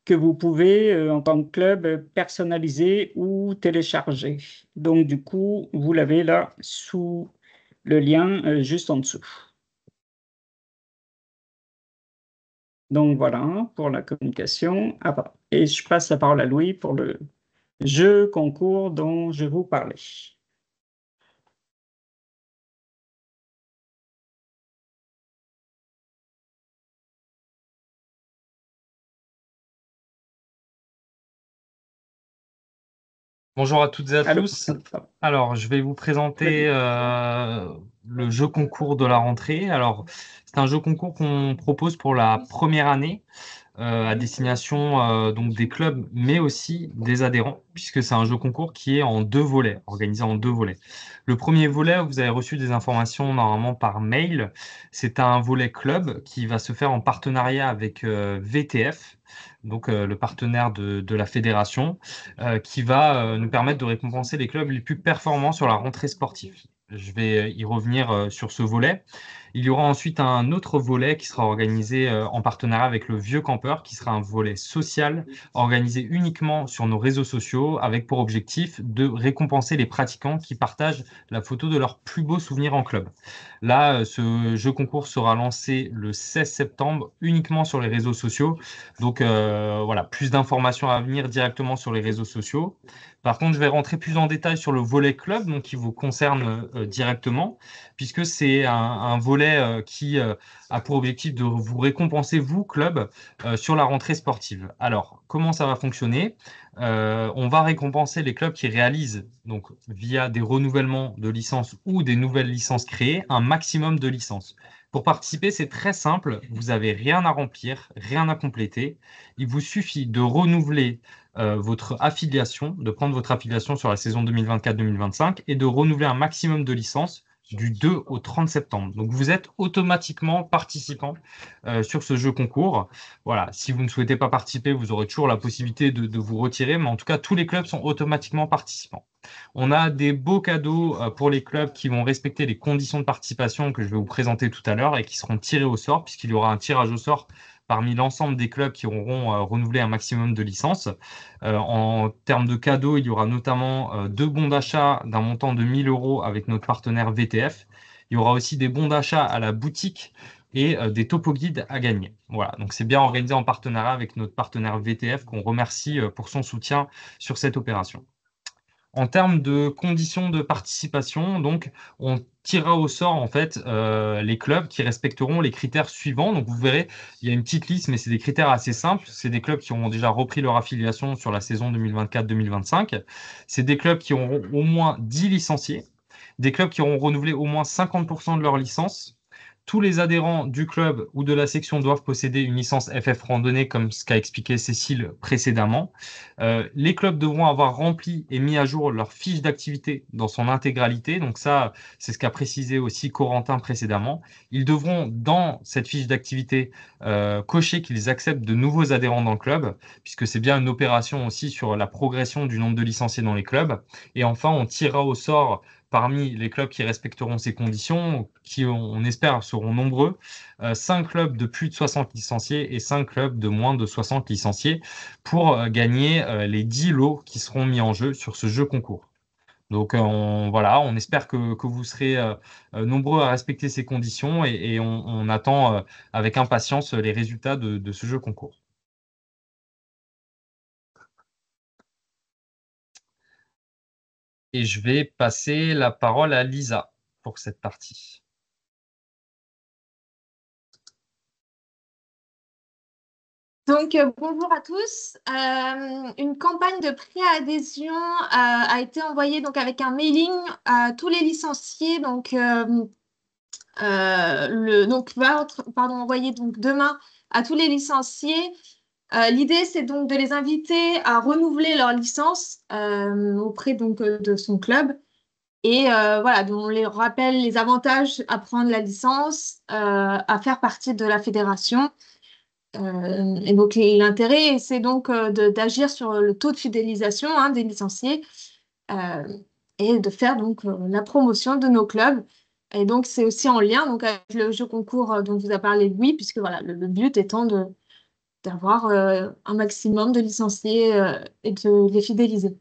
que vous pouvez, en tant que club, personnaliser ou télécharger. Donc, du coup, vous l'avez là sous le lien juste en dessous. Donc, voilà pour la communication. Et je passe la parole à Louis pour le jeu concours dont je vous parlais. Bonjour à toutes et à Allô? tous. Alors, je vais vous présenter le jeu concours de la rentrée. Alors, c'est un jeu concours qu'on propose pour la première année à destination donc des clubs, mais aussi des adhérents, puisque c'est un jeu concours qui est en 2 volets, organisé en 2 volets. Le premier volet, vous avez reçu des informations normalement par mail. C'est un volet club qui va se faire en partenariat avec VTF, donc le partenaire de la fédération, qui va nous permettre de récompenser les clubs les plus performants sur la rentrée sportive. Je vais y revenir sur ce volet. Il y aura ensuite un autre volet qui sera organisé en partenariat avec le Vieux Campeur, qui sera un volet social organisé uniquement sur nos réseaux sociaux, avec pour objectif de récompenser les pratiquants qui partagent la photo de leurs plus beaux souvenirs en club. Là, ce jeu concours sera lancé le 16 septembre uniquement sur les réseaux sociaux. Donc voilà, plus d'informations à venir directement sur les réseaux sociaux. Par contre, je vais rentrer plus en détail sur le volet club, donc qui vous concerne directement, puisque c'est un volet qui a pour objectif de vous récompenser, vous, club, sur la rentrée sportive. Alors, comment ça va fonctionner? On va récompenser les clubs qui réalisent, donc via des renouvellements de licences ou des nouvelles licences créées, un maximum de licences. Pour participer, c'est très simple. Vous n'avez rien à remplir, rien à compléter. Il vous suffit de renouveler votre affiliation, de prendre votre affiliation sur la saison 2024-2025 et de renouveler un maximum de licences du 2 au 30 septembre. Donc, vous êtes automatiquement participant sur ce jeu concours. Voilà, si vous ne souhaitez pas participer, vous aurez toujours la possibilité de vous retirer, mais en tout cas, tous les clubs sont automatiquement participants. On a des beaux cadeaux pour les clubs qui vont respecter les conditions de participation que je vais vous présenter tout à l'heure et qui seront tirés au sort, puisqu'il y aura un tirage au sort parmi l'ensemble des clubs qui auront renouvelé un maximum de licences. En termes de cadeaux, il y aura notamment 2 bons d'achat d'un montant de 1 000 € avec notre partenaire VTF. Il y aura aussi des bons d'achat à la boutique et des topo guides à gagner. Voilà, donc c'est bien organisé en partenariat avec notre partenaire VTF qu'on remercie pour son soutien sur cette opération. En termes de conditions de participation, donc, on tirera au sort en fait les clubs qui respecteront les critères suivants. Donc, vous verrez, il y a une petite liste, mais c'est des critères assez simples. C'est des clubs qui auront déjà repris leur affiliation sur la saison 2024-2025. C'est des clubs qui auront au moins 10 licenciés, des clubs qui auront renouvelé au moins 50% de leur licence. Tous les adhérents du club ou de la section doivent posséder une licence FF Randonnée, comme ce qu'a expliqué Cécile précédemment. Les clubs devront avoir rempli et mis à jour leur fiche d'activité dans son intégralité. Donc ça, c'est ce qu'a précisé aussi Corentin précédemment. Ils devront, dans cette fiche d'activité, cocher qu'ils acceptent de nouveaux adhérents dans le club, puisque c'est bien une opération aussi sur la progression du nombre de licenciés dans les clubs. Et enfin, on tirera au sort parmi les clubs qui respecteront ces conditions, qui on espère seront nombreux, 5 clubs de plus de 60 licenciés et 5 clubs de moins de 60 licenciés pour gagner les 10 lots qui seront mis en jeu sur ce jeu concours. Donc voilà, on espère que vous serez nombreux à respecter ces conditions et on attend avec impatience les résultats de ce jeu concours. Et je vais passer la parole à Lisa pour cette partie. Donc, bonjour à tous. Une campagne de préadhésion a été envoyée donc, avec un mailing à tous les licenciés. Donc, envoyer donc, demain à tous les licenciés. L'idée, c'est donc de les inviter à renouveler leur licence auprès donc, de son club. Et voilà, donc on les rappelle les avantages à prendre la licence, à faire partie de la fédération. Et donc, l'intérêt, c'est donc d'agir sur le taux de fidélisation des licenciés et de faire donc la promotion de nos clubs. Et donc, c'est aussi en lien donc, avec le jeu concours dont vous a parlé Louis, puisque voilà, le but étant d'avoir un maximum de licenciés et de les fidéliser.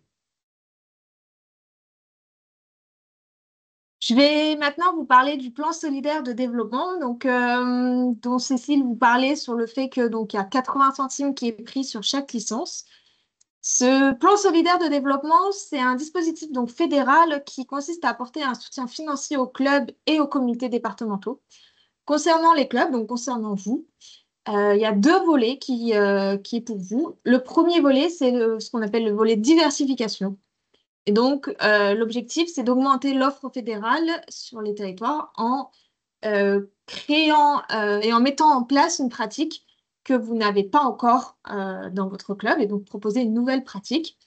Je vais maintenant vous parler du plan solidaire de développement, donc, dont Cécile vous parlait sur le fait que donc, il y a 80 centimes qui est pris sur chaque licence. Ce plan solidaire de développement, c'est un dispositif donc, fédéral qui consiste à apporter un soutien financier aux clubs et aux comités départementaux. Concernant les clubs, donc concernant vous, il y a 2 volets qui est pour vous. Le premier volet, c'est ce qu'on appelle le volet diversification. Et donc, l'objectif, c'est d'augmenter l'offre fédérale sur les territoires en créant et en mettant en place une pratique que vous n'avez pas encore dans votre club et donc proposer une nouvelle pratique.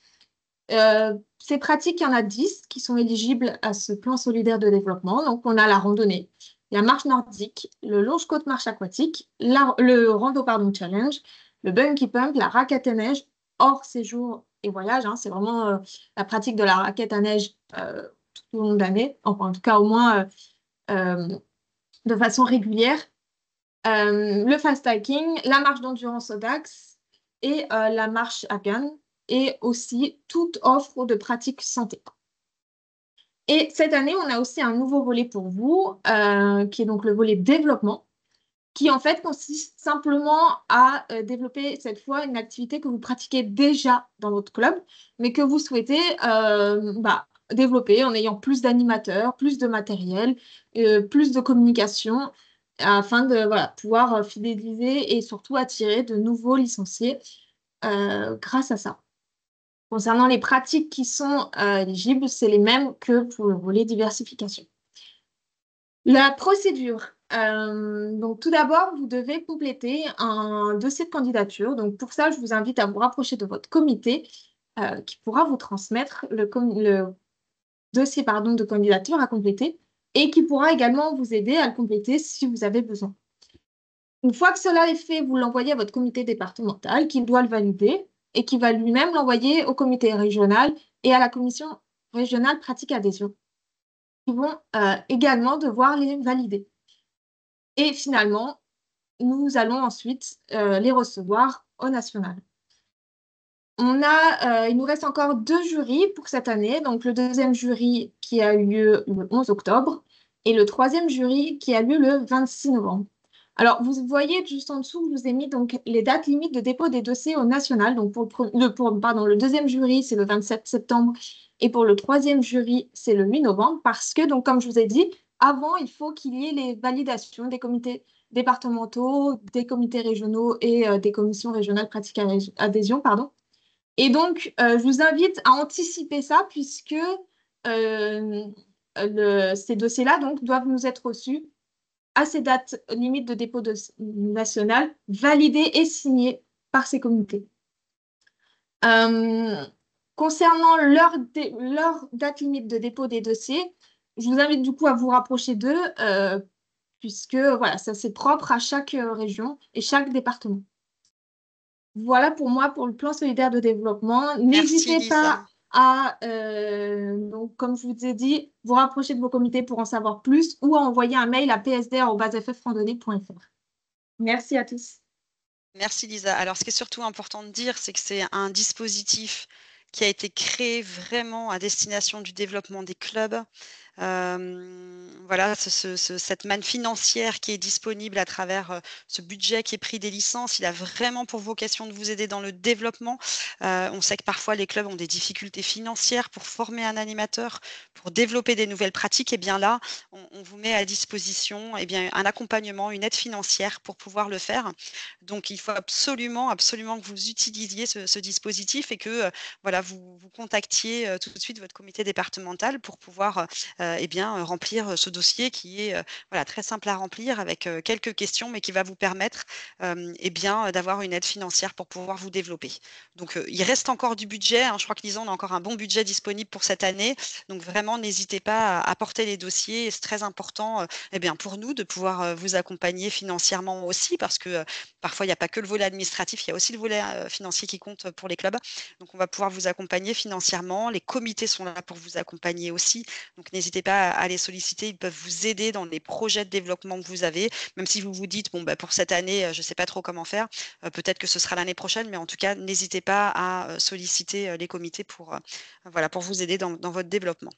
Ces pratiques, il y en a 10 qui sont éligibles à ce plan solidaire de développement. Donc, on a la randonnée, la marche nordique, le longe-côte marche aquatique, le rando challenge, le bungee pump, la raquette à neige, hors séjour et voyage. C'est vraiment la pratique de la raquette à neige tout au long de l'année, enfin en tout cas au moins de façon régulière. Le fast hiking, la marche d'endurance au Dax et la marche afghane et aussi toute offre de pratique santé. Et cette année, on a aussi un nouveau volet pour vous, qui est donc le volet développement, qui en fait consiste simplement à développer cette fois une activité que vous pratiquez déjà dans votre club, mais que vous souhaitez développer en ayant plus d'animateurs, plus de matériel, plus de communication, afin de pouvoir fidéliser et surtout attirer de nouveaux licenciés grâce à ça. Concernant les pratiques qui sont éligibles, c'est les mêmes que pour le volet diversification. La procédure. Donc, tout d'abord, vous devez compléter un dossier de candidature. Donc, pour ça, je vous invite à vous rapprocher de votre comité qui pourra vous transmettre le dossier de candidature à compléter et qui pourra également vous aider à le compléter si vous avez besoin. Une fois que cela est fait, vous l'envoyez à votre comité départemental qui doit le valider et qui va lui-même l'envoyer au comité régional et à la commission régionale pratique adhésion, qui vont également devoir les valider. Et finalement, nous allons ensuite les recevoir au national. Il nous reste encore 2 jurys pour cette année. Donc, le deuxième jury qui a eu lieu le 11 octobre et le troisième jury qui a lieu le 26 novembre. Alors, vous voyez juste en dessous, je vous ai mis donc, les dates limites de dépôt des dossiers au national. Donc, le deuxième jury, c'est le 27 septembre et pour le troisième jury, c'est le 8 novembre parce que, donc, comme je vous ai dit, avant, il faut qu'il y ait les validations des comités départementaux, des comités régionaux et des commissions régionales pratiques adhésion, pardon. Et donc, je vous invite à anticiper ça puisque ces dossiers-là doivent nous être reçus à ces dates limites de dépôt national validées et signées par ces comités. Concernant leur date limite de dépôt des dossiers, je vous invite du coup à vous rapprocher d'eux puisque voilà, ça c'est propre à chaque région et chaque département. Voilà pour moi pour le plan solidaire de développement. N'hésitez pas à, donc, comme je vous ai dit, vous rapprocher de vos comités pour en savoir plus ou à envoyer un mail à psd@ffrandonnée.fr. Merci à tous. Merci Lisa. Alors, ce qui est surtout important de dire, c'est que c'est un dispositif qui a été créé vraiment à destination du développement des clubs. Voilà, cette manne financière qui est disponible à travers ce budget qui est pris des licences, il a vraiment pour vocation de vous aider dans le développement. On sait que parfois les clubs ont des difficultés financières pour former un animateur, pour développer des nouvelles pratiques. Et bien là, on vous met à disposition bien, un accompagnement, une aide financière pour pouvoir le faire. Donc, il faut absolument, absolument que vous utilisiez ce dispositif et que voilà, vous contactiez tout de suite votre comité départemental pour pouvoir remplir ce dossier qui est voilà, très simple à remplir avec quelques questions, mais qui va vous permettre d'avoir une aide financière pour pouvoir vous développer. Donc, il reste encore du budget. Hein. Je crois que Lisa, on a encore un bon budget disponible pour cette année. Donc, vraiment, n'hésitez pas à porter les dossiers. C'est très important pour nous de pouvoir vous accompagner financièrement aussi, parce que parfois, il n'y a pas que le volet administratif, il y a aussi le volet financier qui compte pour les clubs. Donc, on va pouvoir vous accompagner financièrement. Les comités sont là pour vous accompagner aussi. Donc, n'hésitez pas à les solliciter. Ils peuvent vous aider dans les projets de développement que vous avez. Même si vous vous dites, pour cette année, je ne sais pas trop comment faire, peut-être que ce sera l'année prochaine. Mais en tout cas, n'hésitez pas à solliciter les comités pour vous aider dans votre développement.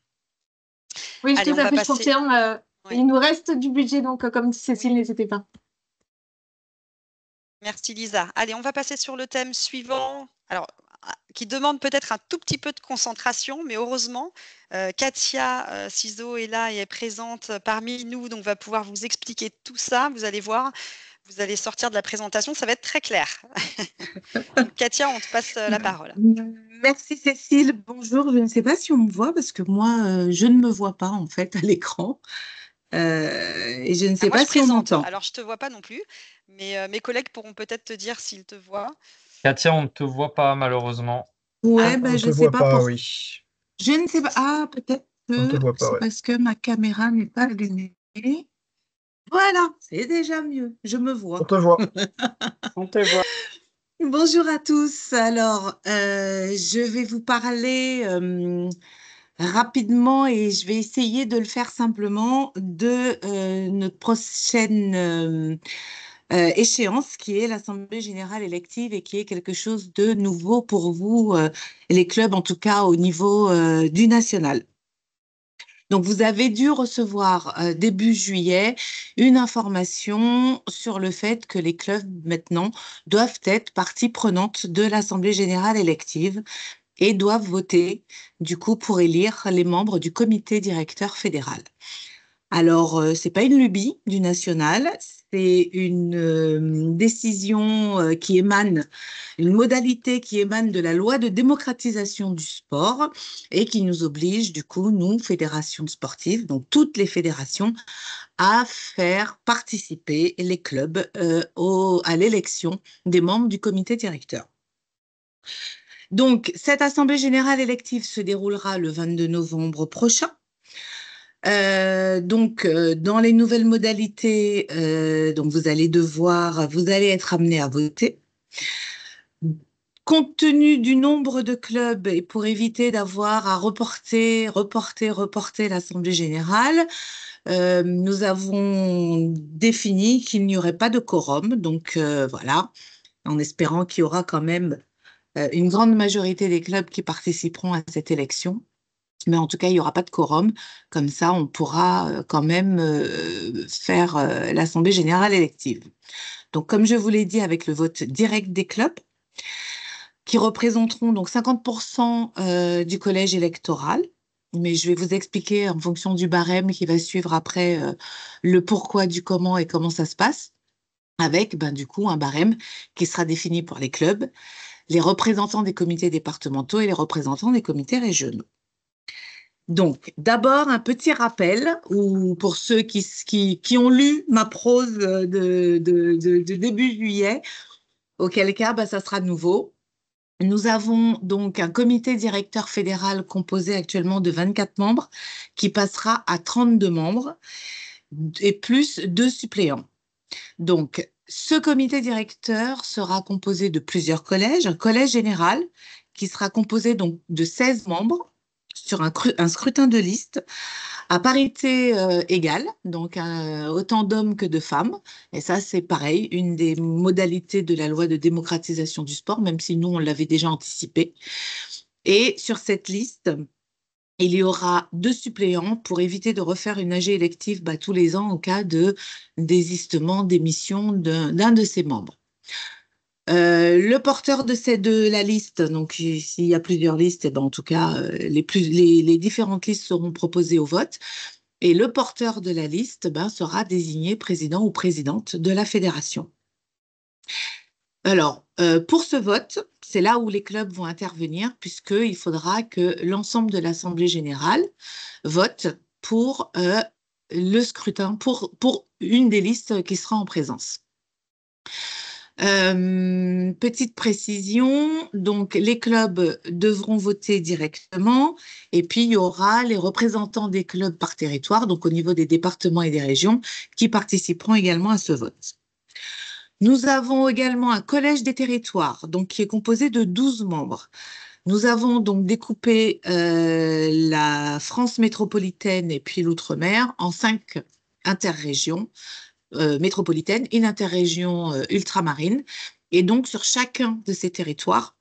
Oui, Allez, tout à fait, je confirme. Il nous reste du budget, donc comme dit Cécile, n'hésitez pas. Merci Lisa. Allez, on va passer sur le thème suivant. Alors, qui demande peut-être un tout petit peu de concentration, mais heureusement, Katia Ciseaux est là et est présente parmi nous, donc va pouvoir vous expliquer tout ça. Vous allez voir, vous allez sortir de la présentation, ça va être très clair. Donc, Katia, on te passe la parole. Merci Cécile, bonjour. Je ne sais pas si on me voit parce que moi, je ne me vois pas en fait à l'écran. Et je ne sais pas si on m'entend. Alors, je ne te vois pas non plus, mais mes collègues pourront peut-être te dire s'ils te voient. Katia, on ne te voit pas malheureusement. Ouais, je ne sais pas. Oui. Je ne sais pas. Ah, peut-être que c'est parce que ma caméra n'est pas allumée. Voilà, c'est déjà mieux. Je me vois. On te voit. On te voit. Bonjour à tous. Alors, je vais vous parler rapidement et je vais essayer de le faire simplement de notre prochaine échéance qui est l'Assemblée générale élective et qui est quelque chose de nouveau pour vous, les clubs, en tout cas au niveau du national. Donc, vous avez dû recevoir début juillet une information sur le fait que les clubs maintenant doivent être partie prenante de l'Assemblée générale élective et doivent voter du coup pour élire les membres du comité directeur fédéral. Alors, c'est pas une lubie du national, c'est une décision qui émane, une modalité qui émane de la loi de démocratisation du sport et qui nous oblige, du coup, nous, fédérations sportives, donc toutes les fédérations, à faire participer les clubs à l'élection des membres du comité directeur. Donc, cette assemblée générale élective se déroulera le 22 novembre prochain. Dans les nouvelles modalités, donc vous allez être amené à voter. Compte tenu du nombre de clubs et pour éviter d'avoir à reporter l'Assemblée générale, nous avons défini qu'il n'y aurait pas de quorum. Donc voilà, en espérant qu'il y aura quand même une grande majorité des clubs qui participeront à cette élection. Mais en tout cas, il n'y aura pas de quorum. Comme ça, on pourra quand même faire l'Assemblée générale élective. Donc, comme je vous l'ai dit, avec le vote direct des clubs, qui représenteront donc 50% du collège électoral. Mais je vais vous expliquer en fonction du barème qui va suivre après le pourquoi du comment et comment ça se passe, avec du coup un barème qui sera défini pour les clubs, les représentants des comités départementaux et les représentants des comités régionaux. Donc, d'abord, un petit rappel pour ceux qui ont lu ma prose de début juillet, auquel cas, ça sera nouveau. Nous avons donc un comité directeur fédéral composé actuellement de 24 membres qui passera à 32 membres et plus 2 suppléants. Donc, ce comité directeur sera composé de plusieurs collèges, un collège général qui sera composé donc de 16 membres sur un scrutin de liste à parité égale, donc autant d'hommes que de femmes. Et ça, c'est pareil, une des modalités de la loi de démocratisation du sport, même si nous, on l'avait déjà anticipé. Et sur cette liste, il y aura 2 suppléants pour éviter de refaire une AG élective tous les ans en cas de désistement, démission d'un de ses membres. Le porteur de la liste, donc s'il y a plusieurs listes, et en tout cas, les différentes listes seront proposées au vote. Et le porteur de la liste sera désigné président ou présidente de la fédération. Alors, pour ce vote, c'est là où les clubs vont intervenir, puisqu'il faudra que l'ensemble de l'Assemblée générale vote pour le scrutin, pour une des listes qui sera en présence. Petite précision, donc les clubs devront voter directement et puis il y aura les représentants des clubs par territoire, donc au niveau des départements et des régions, qui participeront également à ce vote. Nous avons également un collège des territoires, donc qui est composé de 12 membres. Nous avons donc découpé la France métropolitaine et puis l'outre-mer en 5 interrégions métropolitaine, une interrégion ultramarine. Et donc, sur chacun de ces territoires,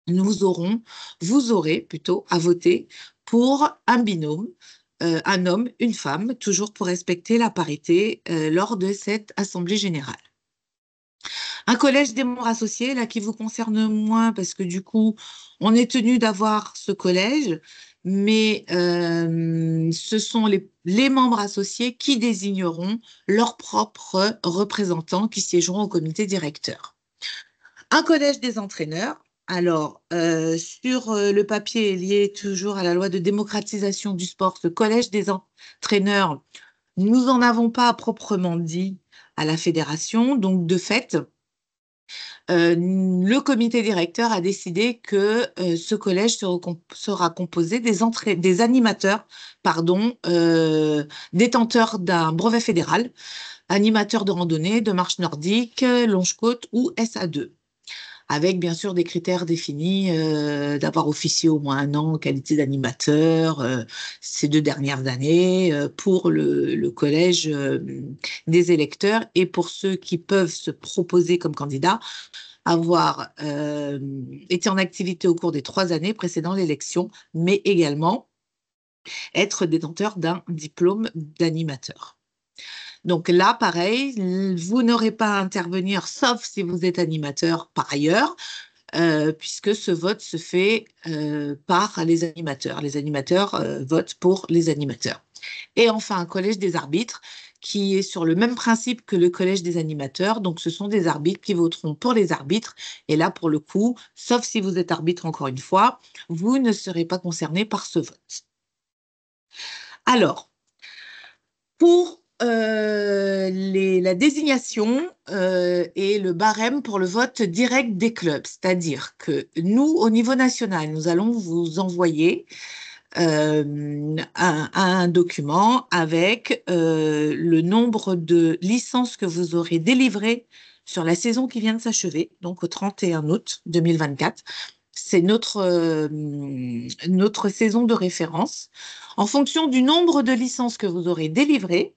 vous aurez à voter pour un binôme, un homme, une femme, toujours pour respecter la parité lors de cette assemblée générale. Un collège des membres associés, là, qui vous concerne moins, parce que du coup, on est tenu d'avoir ce collège, mais ce sont les membres associés qui désigneront leurs propres représentants qui siégeront au comité directeur. Un collège des entraîneurs. Alors, sur le papier lié toujours à la loi de démocratisation du sport, ce collège des entraîneurs, nous n'en avons pas à proprement dit à la fédération. Donc, de fait, le comité directeur a décidé que ce collège sera composé des animateurs, détenteurs d'un brevet fédéral, animateurs de randonnée, de marche nordique, longe-côte ou SA2, avec bien sûr des critères définis, d'avoir officié au moins 1 an en qualité d'animateur ces 2 dernières années pour le collège des électeurs et pour ceux qui peuvent se proposer comme candidats, avoir été en activité au cours des 3 années précédant l'élection, mais également être détenteur d'un diplôme d'animateur. Donc là, pareil, vous n'aurez pas à intervenir, sauf si vous êtes animateur par ailleurs, puisque ce vote se fait par les animateurs. Les animateurs votent pour les animateurs. Et enfin, un collège des arbitres qui est sur le même principe que le collège des animateurs. Donc, ce sont des arbitres qui voteront pour les arbitres. Et là, pour le coup, sauf si vous êtes arbitre, encore une fois, vous ne serez pas concerné par ce vote. Alors, pour la désignation et le barème pour le vote direct des clubs, c'est-à-dire que nous, au niveau national, nous allons vous envoyer un document avec le nombre de licences que vous aurez délivrées sur la saison qui vient de s'achever, donc au 31 août 2024. C'est notre saison de référence. En fonction du nombre de licences que vous aurez délivrées,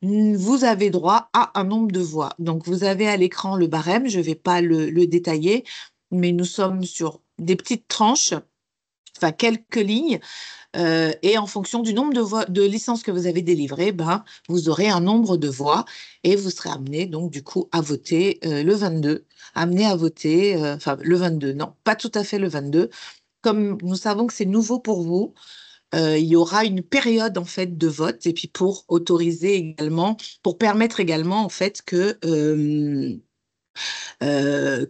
vous avez droit à un nombre de voix. Donc, vous avez à l'écran le barème, je ne vais pas le détailler, mais nous sommes sur des petites tranches, enfin quelques lignes, et en fonction du nombre de licences que vous avez délivrées, vous aurez un nombre de voix et vous serez amené donc du coup à voter le 22. Amené à voter, le 22, non, pas tout à fait le 22. Comme nous savons que c'est nouveau pour vous, il y aura une période en fait de vote et puis pour autoriser également, pour permettre également en fait que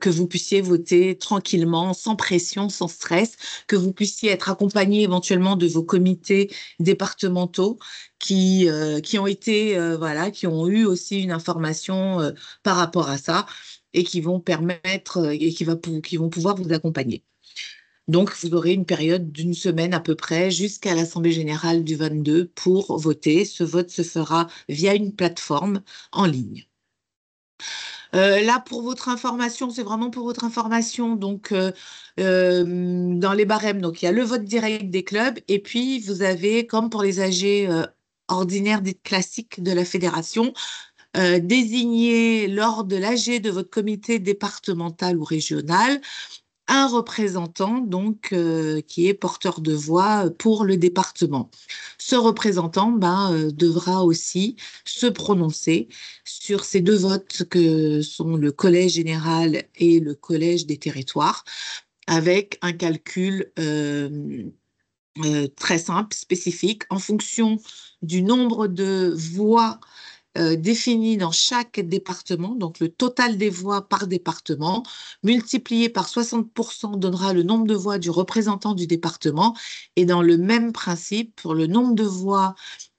vous puissiez voter tranquillement, sans pression, sans stress, que vous puissiez être accompagné éventuellement de vos comités départementaux qui ont été, qui ont eu aussi une information par rapport à ça et qui vont permettre et qui vont pouvoir vous accompagner. Donc, vous aurez une période d'1 semaine à peu près jusqu'à l'Assemblée générale du 22 pour voter. Ce vote se fera via une plateforme en ligne. Là, pour votre information, c'est vraiment pour votre information. Donc, dans les barèmes, donc il y a le vote direct des clubs et puis vous avez, comme pour les AG ordinaires dites classiques de la fédération, désigné lors de l'AG de votre comité départemental ou régional un représentant donc qui est porteur de voix pour le département. Ce représentant devra aussi se prononcer sur ces deux votes que sont le collège général et le collège des territoires, avec un calcul très simple, spécifique, en fonction du nombre de voix défini dans chaque département, donc le total des voix par département, multiplié par 60% donnera le nombre de voix du représentant du département, et dans le même principe, pour le nombre de voix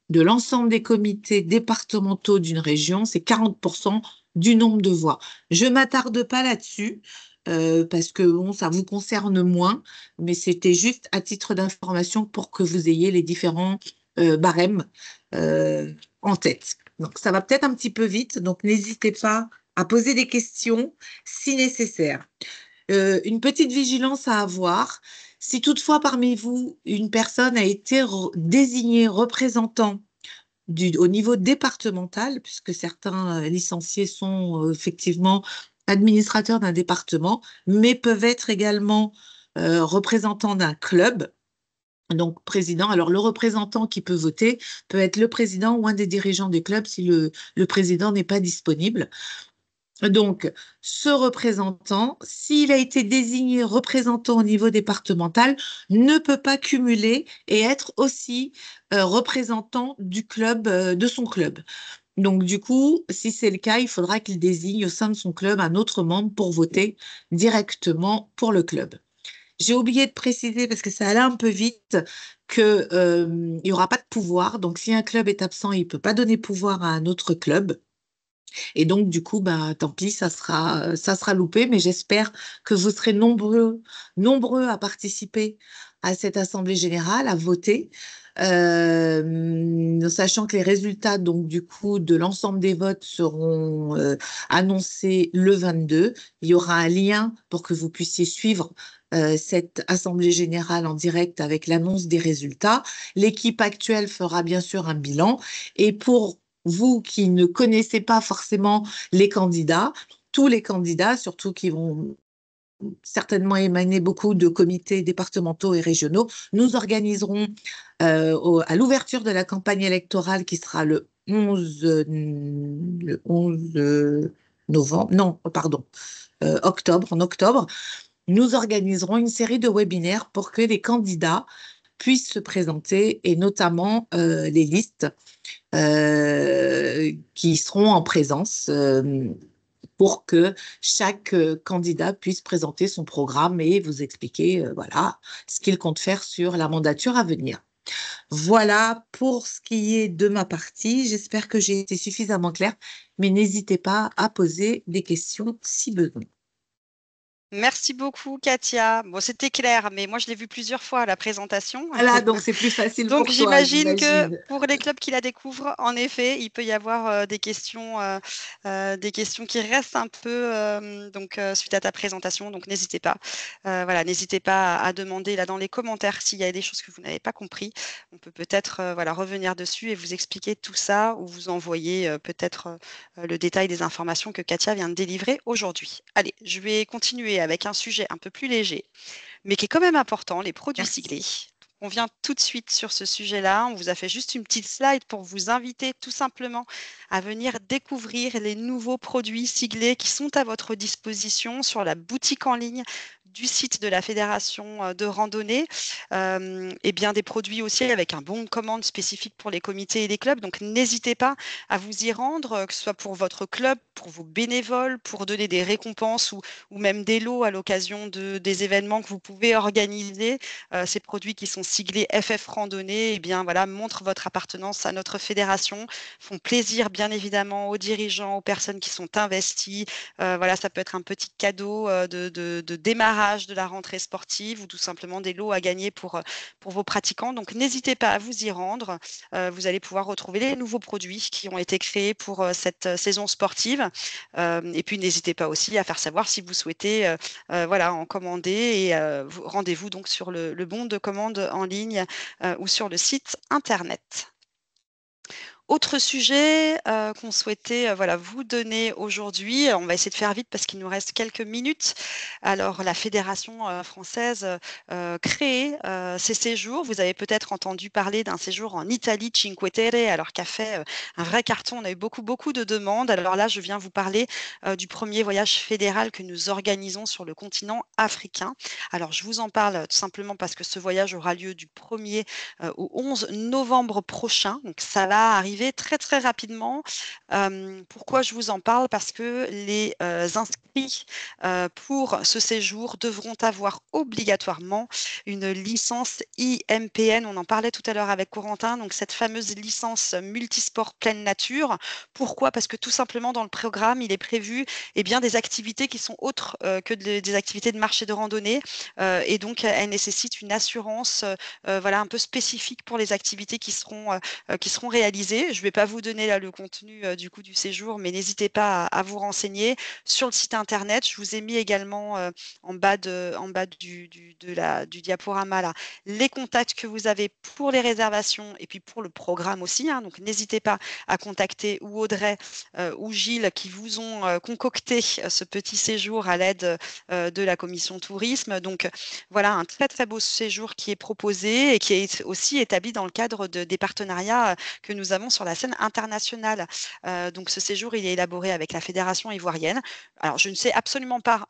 de l'ensemble des comités départementaux d'une région, c'est 40% du nombre de voix. Je ne m'attarde pas là-dessus, parce que bon, ça vous concerne moins, mais c'était juste à titre d'information pour que vous ayez les différents barèmes en tête. Donc, ça va peut-être un petit peu vite, donc n'hésitez pas à poser des questions si nécessaire. Une petite vigilance à avoir. Si toutefois parmi vous, une personne a été désignée représentant au niveau départemental, puisque certains licenciés sont effectivement administrateurs d'un département, mais peuvent être également représentants d'un club, donc président. Alors le représentant qui peut voter peut être le président ou un des dirigeants du club si le président n'est pas disponible. Donc, ce représentant, s'il a été désigné représentant au niveau départemental, ne peut pas cumuler et être aussi représentant du club, de son club. Donc, du coup, si c'est le cas, il faudra qu'il désigne au sein de son club un autre membre pour voter directement pour le club. J'ai oublié de préciser, parce que ça allait un peu vite, qu'il n'y aura pas de pouvoir. Donc, si un club est absent, il ne peut pas donner pouvoir à un autre club. Et donc, du coup, tant pis, ça sera loupé, mais j'espère que vous serez nombreux à participer à cette assemblée générale, à voter, sachant que les résultats, donc, du coup, de l'ensemble des votes seront annoncés le 22. Il y aura un lien pour que vous puissiez suivre cette assemblée générale en direct avec l'annonce des résultats. L'équipe actuelle fera bien sûr un bilan. Et pour vous qui ne connaissez pas forcément les candidats, tous les candidats, surtout qui vont certainement émaner beaucoup de comités départementaux et régionaux, nous organiserons à l'ouverture de la campagne électorale qui sera le 11 novembre, non, pardon, octobre, en octobre, nous organiserons une série de webinaires pour que les candidats puissent se présenter et notamment les listes qui seront en présence pour que chaque candidat puisse présenter son programme et vous expliquer voilà, ce qu'il compte faire sur la mandature à venir. Voilà pour ce qui est de ma partie. J'espère que j'ai été suffisamment claire, mais n'hésitez pas à poser des questions si besoin. Merci beaucoup, Katia. Bon, c'était clair, mais moi, je l'ai vu plusieurs fois, la présentation. Voilà, donc c'est plus facile Donc, pour toi, j'imagine que j'imagine. pour les clubs qui la découvrent, en effet, il peut y avoir des questions qui restent un peu suite à ta présentation. Donc, n'hésitez pas. Voilà, n'hésitez pas à demander là dans les commentaires s'il y a des choses que vous n'avez pas compris. On peut peut-être revenir dessus et vous expliquer tout ça ou vous envoyer peut-être le détail des informations que Katia vient de délivrer aujourd'hui. Allez, je vais continuer avec un sujet un peu plus léger, mais qui est quand même important, les produits siglés. On vient tout de suite sur ce sujet-là. On vous a fait juste une petite slide pour vous inviter tout simplement à venir découvrir les nouveaux produits siglés qui sont à votre disposition sur la boutique en ligne du site de la Fédération de randonnée, et bien des produits aussi avec un bon de commande spécifique pour les comités et les clubs. Donc, n'hésitez pas à vous y rendre, que ce soit pour votre club, pour vos bénévoles, pour donner des récompenses ou même des lots à l'occasion des événements que vous pouvez organiser. Ces produits qui sont siglés FF Randonnée, montrent votre appartenance à notre fédération, font plaisir bien évidemment aux dirigeants, aux personnes qui sont investies. Ça peut être un petit cadeau de démarrage démarrage de la rentrée sportive ou tout simplement des lots à gagner pour vos pratiquants. Donc, n'hésitez pas à vous y rendre. Vous allez pouvoir retrouver les nouveaux produits qui ont été créés pour cette saison sportive. Et puis, n'hésitez pas aussi à faire savoir si vous souhaitez voilà, en commander et rendez-vous donc sur le bon de commande en ligne ou sur le site internet. Autre sujet qu'on souhaitait voilà, vous donner aujourd'hui, on va essayer de faire vite parce qu'il nous reste quelques minutes. Alors, la Fédération française crée ces séjours. Vous avez peut-être entendu parler d'un séjour en Italie, Cinque Terre, alors qu'a fait un vrai carton. On a eu beaucoup de demandes. Alors là, je viens vous parler du premier voyage fédéral que nous organisons sur le continent africain. Alors, je vous en parle tout simplement parce que ce voyage aura lieu du 1er au 11 novembre prochain. Donc, ça va arriver très rapidement. Pourquoi je vous en parle? Parce que les inscrits pour ce séjour devront avoir obligatoirement une licence IMPN. On en parlait tout à l'heure avec Corentin, donc cette fameuse licence multisport pleine nature. Pourquoi? Parce que tout simplement dans le programme, il est prévu des activités qui sont autres que des activités de marche et de randonnée. Et donc, elles nécessitent une assurance voilà, un peu spécifique pour les activités qui seront réalisées. Je ne vais pas vous donner là le contenu du coup du séjour, mais n'hésitez pas à vous renseigner sur le site internet. Je vous ai mis également en bas du diaporama là, les contacts que vous avez pour les réservations et puis pour le programme aussi. Donc, n'hésitez pas à contacter ou Audrey ou Gilles qui vous ont concocté ce petit séjour à l'aide de la commission tourisme. Donc, voilà un très beau séjour qui est proposé et qui est aussi établi dans le cadre des partenariats que nous avons sur la scène internationale. Donc, ce séjour, il est élaboré avec la Fédération ivoirienne. Alors, je ne sais absolument pas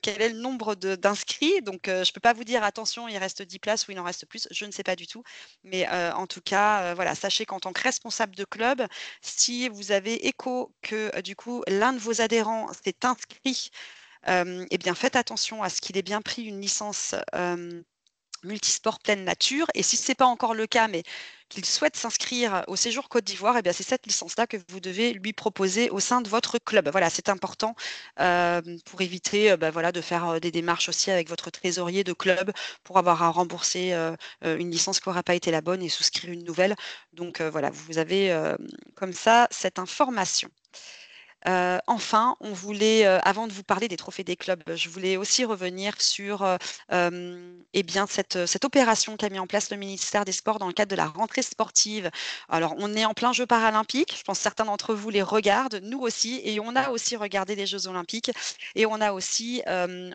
quel est le nombre d'inscrits. Donc, je ne peux pas vous dire, attention, il reste 10 places ou il en reste plus. Je ne sais pas du tout. Mais en tout cas, voilà, sachez qu'en tant que responsable de club, si vous avez écho que du coup, l'un de vos adhérents s'est inscrit, eh bien, faites attention à ce qu'il ait bien pris une licence multisport pleine nature. Et si ce n'est pas encore le cas, mais qu'il souhaite s'inscrire au séjour Côte d'Ivoire, eh bien, c'est cette licence-là que vous devez lui proposer au sein de votre club. Voilà, c'est important pour éviter voilà, de faire des démarches aussi avec votre trésorier de club pour avoir à rembourser une licence qui n'aura pas été la bonne et souscrire une nouvelle. Donc voilà, vous avez comme ça cette information. Enfin, on voulait, avant de vous parler des trophées des clubs, je voulais aussi revenir sur cette opération qu'a mis en place le ministère des Sports dans le cadre de la rentrée sportive. Alors, on est en plein jeu paralympique. Je pense que certains d'entre vous les regardent, nous aussi, et on a aussi regardé les Jeux olympiques et on a aussi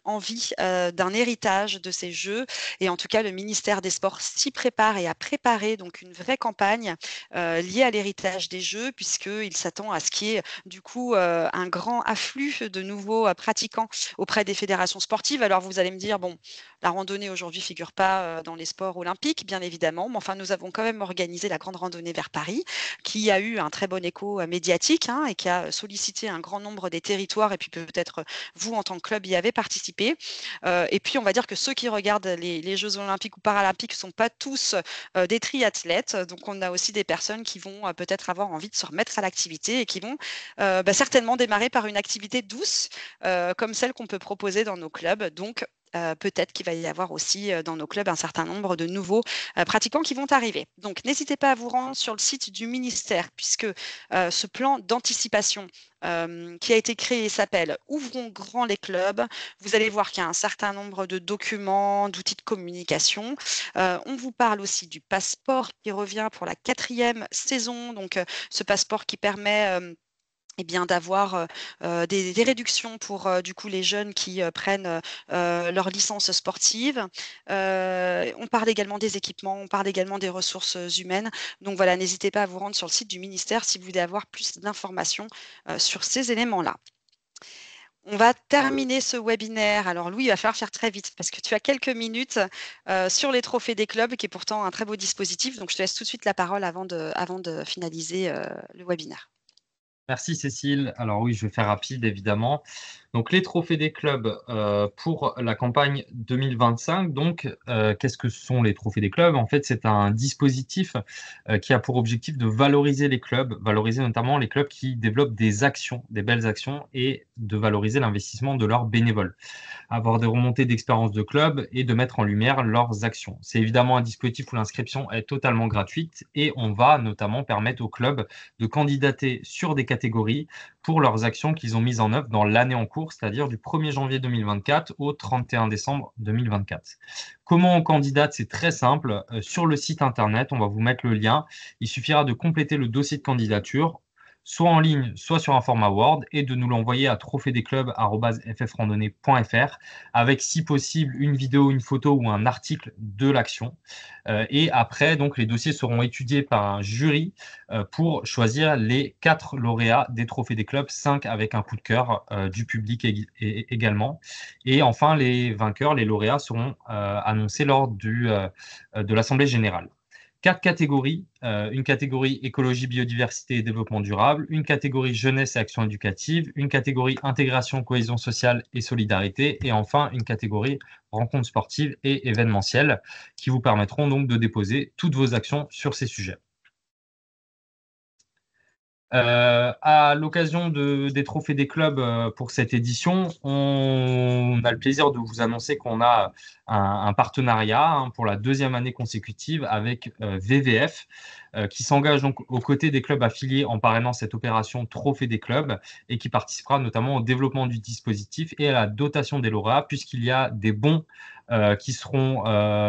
envie d'un héritage de ces Jeux. Et en tout cas, le ministère des Sports s'y prépare et a préparé donc une vraie campagne liée à l'héritage des Jeux, puisqu'il s'attend à ce qu'il y ait du coup un grand afflux de nouveaux pratiquants auprès des fédérations sportives. Alors, vous allez me dire, bon, la randonnée aujourd'hui ne figure pas dans les sports olympiques, bien évidemment, mais enfin, nous avons quand même organisé la grande randonnée vers Paris, qui a eu un très bon écho médiatique et qui a sollicité un grand nombre des territoires, et puis peut-être vous, en tant que club, y avez participé. Et puis, on va dire que ceux qui regardent les Jeux olympiques ou paralympiques ne sont pas tous des triathlètes, donc on a aussi des personnes qui vont peut-être avoir envie de se remettre à l'activité et qui vont certainement démarrer par une activité douce comme celle qu'on peut proposer dans nos clubs. Donc, peut-être qu'il va y avoir aussi dans nos clubs un certain nombre de nouveaux pratiquants qui vont arriver. Donc, n'hésitez pas à vous rendre sur le site du ministère, puisque ce plan d'anticipation qui a été créé s'appelle « Ouvrons grand les clubs ». Vous allez voir qu'il y a un certain nombre de documents, d'outils de communication. On vous parle aussi du passeport qui revient pour la 4e saison. Donc, ce passeport qui permet d'avoir des réductions pour du coup les jeunes qui prennent leur licence sportive. On parle également des équipements, on parle également des ressources humaines. Donc voilà, n'hésitez pas à vous rendre sur le site du ministère si vous voulez avoir plus d'informations sur ces éléments-là. On va terminer ce webinaire. Alors Louis, il va falloir faire très vite parce que tu as quelques minutes sur les trophées des clubs, qui est pourtant un très beau dispositif. Donc je te laisse tout de suite la parole avant de finaliser le webinaire. Merci Cécile. Alors oui, je vais faire rapide évidemment. Donc, les trophées des clubs pour la campagne 2025. Donc, qu'est-ce que sont les trophées des clubs? En fait, c'est un dispositif qui a pour objectif de valoriser les clubs, valoriser notamment les clubs qui développent des actions, des belles actions, et de valoriser l'investissement de leurs bénévoles, avoir des remontées d'expérience de club et de mettre en lumière leurs actions. C'est évidemment un dispositif où l'inscription est totalement gratuite et on va notamment permettre aux clubs de candidater sur des catégories pour leurs actions qu'ils ont mises en œuvre dans l'année en cours, c'est-à-dire du 1er janvier 2024 au 31 décembre 2024. Comment on candidate? C'est très simple. Sur le site internet, on va vous mettre le lien. Il suffira de compléter le dossier de candidature, soit en ligne, soit sur un format Word, et de nous l'envoyer à trophéesdesclubs@ffrandonnée.fr avec, si possible, une vidéo, une photo ou un article de l'action. Et après, donc, les dossiers seront étudiés par un jury pour choisir les 4 lauréats des trophées des clubs, 5 avec un coup de cœur du public également. Et enfin, les vainqueurs, les lauréats seront annoncés lors de l'Assemblée générale. 4 catégories, une catégorie écologie, biodiversité et développement durable, une catégorie jeunesse et action éducative, une catégorie intégration, cohésion sociale et solidarité, et enfin une catégorie rencontres sportives et événementielles qui vous permettront donc de déposer toutes vos actions sur ces sujets. À l'occasion des trophées des clubs pour cette édition, on a le plaisir de vous annoncer qu'on a un partenariat pour la 2e année consécutive avec VVF, qui s'engage donc aux côtés des clubs affiliés en parrainant cette opération Trophée des clubs, et qui participera notamment au développement du dispositif et à la dotation des lauréats, puisqu'il y a des bons qui seront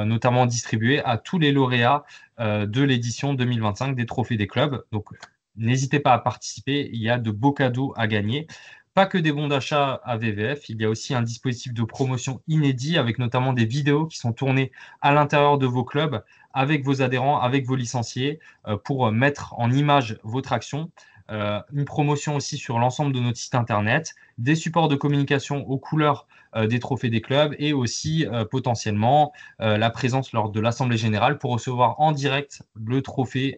notamment distribués à tous les lauréats de l'édition 2025 des Trophées des clubs. Donc, n'hésitez pas à participer, il y a de beaux cadeaux à gagner. Pas que des bons d'achat à VVF, il y a aussi un dispositif de promotion inédit avec notamment des vidéos qui sont tournées à l'intérieur de vos clubs avec vos adhérents, avec vos licenciés pour mettre en image votre action. Une promotion aussi sur l'ensemble de notre site internet, des supports de communication aux couleurs des trophées des clubs, et aussi potentiellement la présence lors de l'Assemblée générale pour recevoir en direct le trophée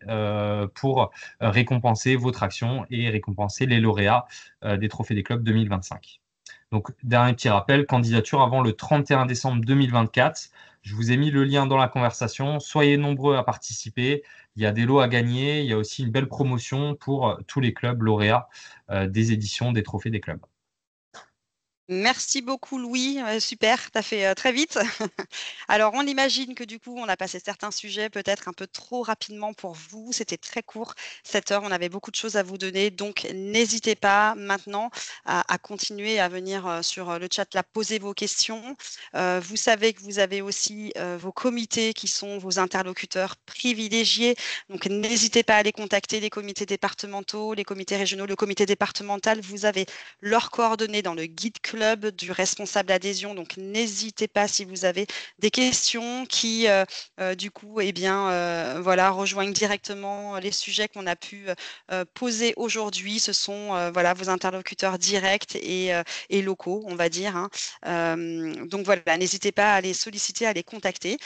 pour récompenser votre action et récompenser les lauréats des trophées des clubs 2025. Donc, dernier petit rappel, candidature avant le 31 décembre 2024. Je vous ai mis le lien dans la conversation. Soyez nombreux à participer. Il y a des lots à gagner. Il y a aussi une belle promotion pour tous les clubs lauréats des éditions des trophées des clubs. Merci beaucoup Louis, super, tu as fait très vite. Alors on imagine que du coup on a passé certains sujets peut-être un peu trop rapidement pour vous, c'était très court, 7 heures, on avait beaucoup de choses à vous donner, donc n'hésitez pas maintenant à continuer à venir sur le chat là, poser vos questions. Vous savez que vous avez aussi vos comités qui sont vos interlocuteurs privilégiés, donc n'hésitez pas à les contacter, les comités départementaux, les comités régionaux, le comité départemental, vous avez leurs coordonnées dans le guide club du responsable adhésion. Donc, n'hésitez pas si vous avez des questions qui, du coup, eh bien, voilà, rejoignent directement les sujets qu'on a pu poser aujourd'hui. Ce sont voilà, vos interlocuteurs directs et locaux, on va dire. Hein. Donc, voilà, n'hésitez pas à les solliciter, à les contacter.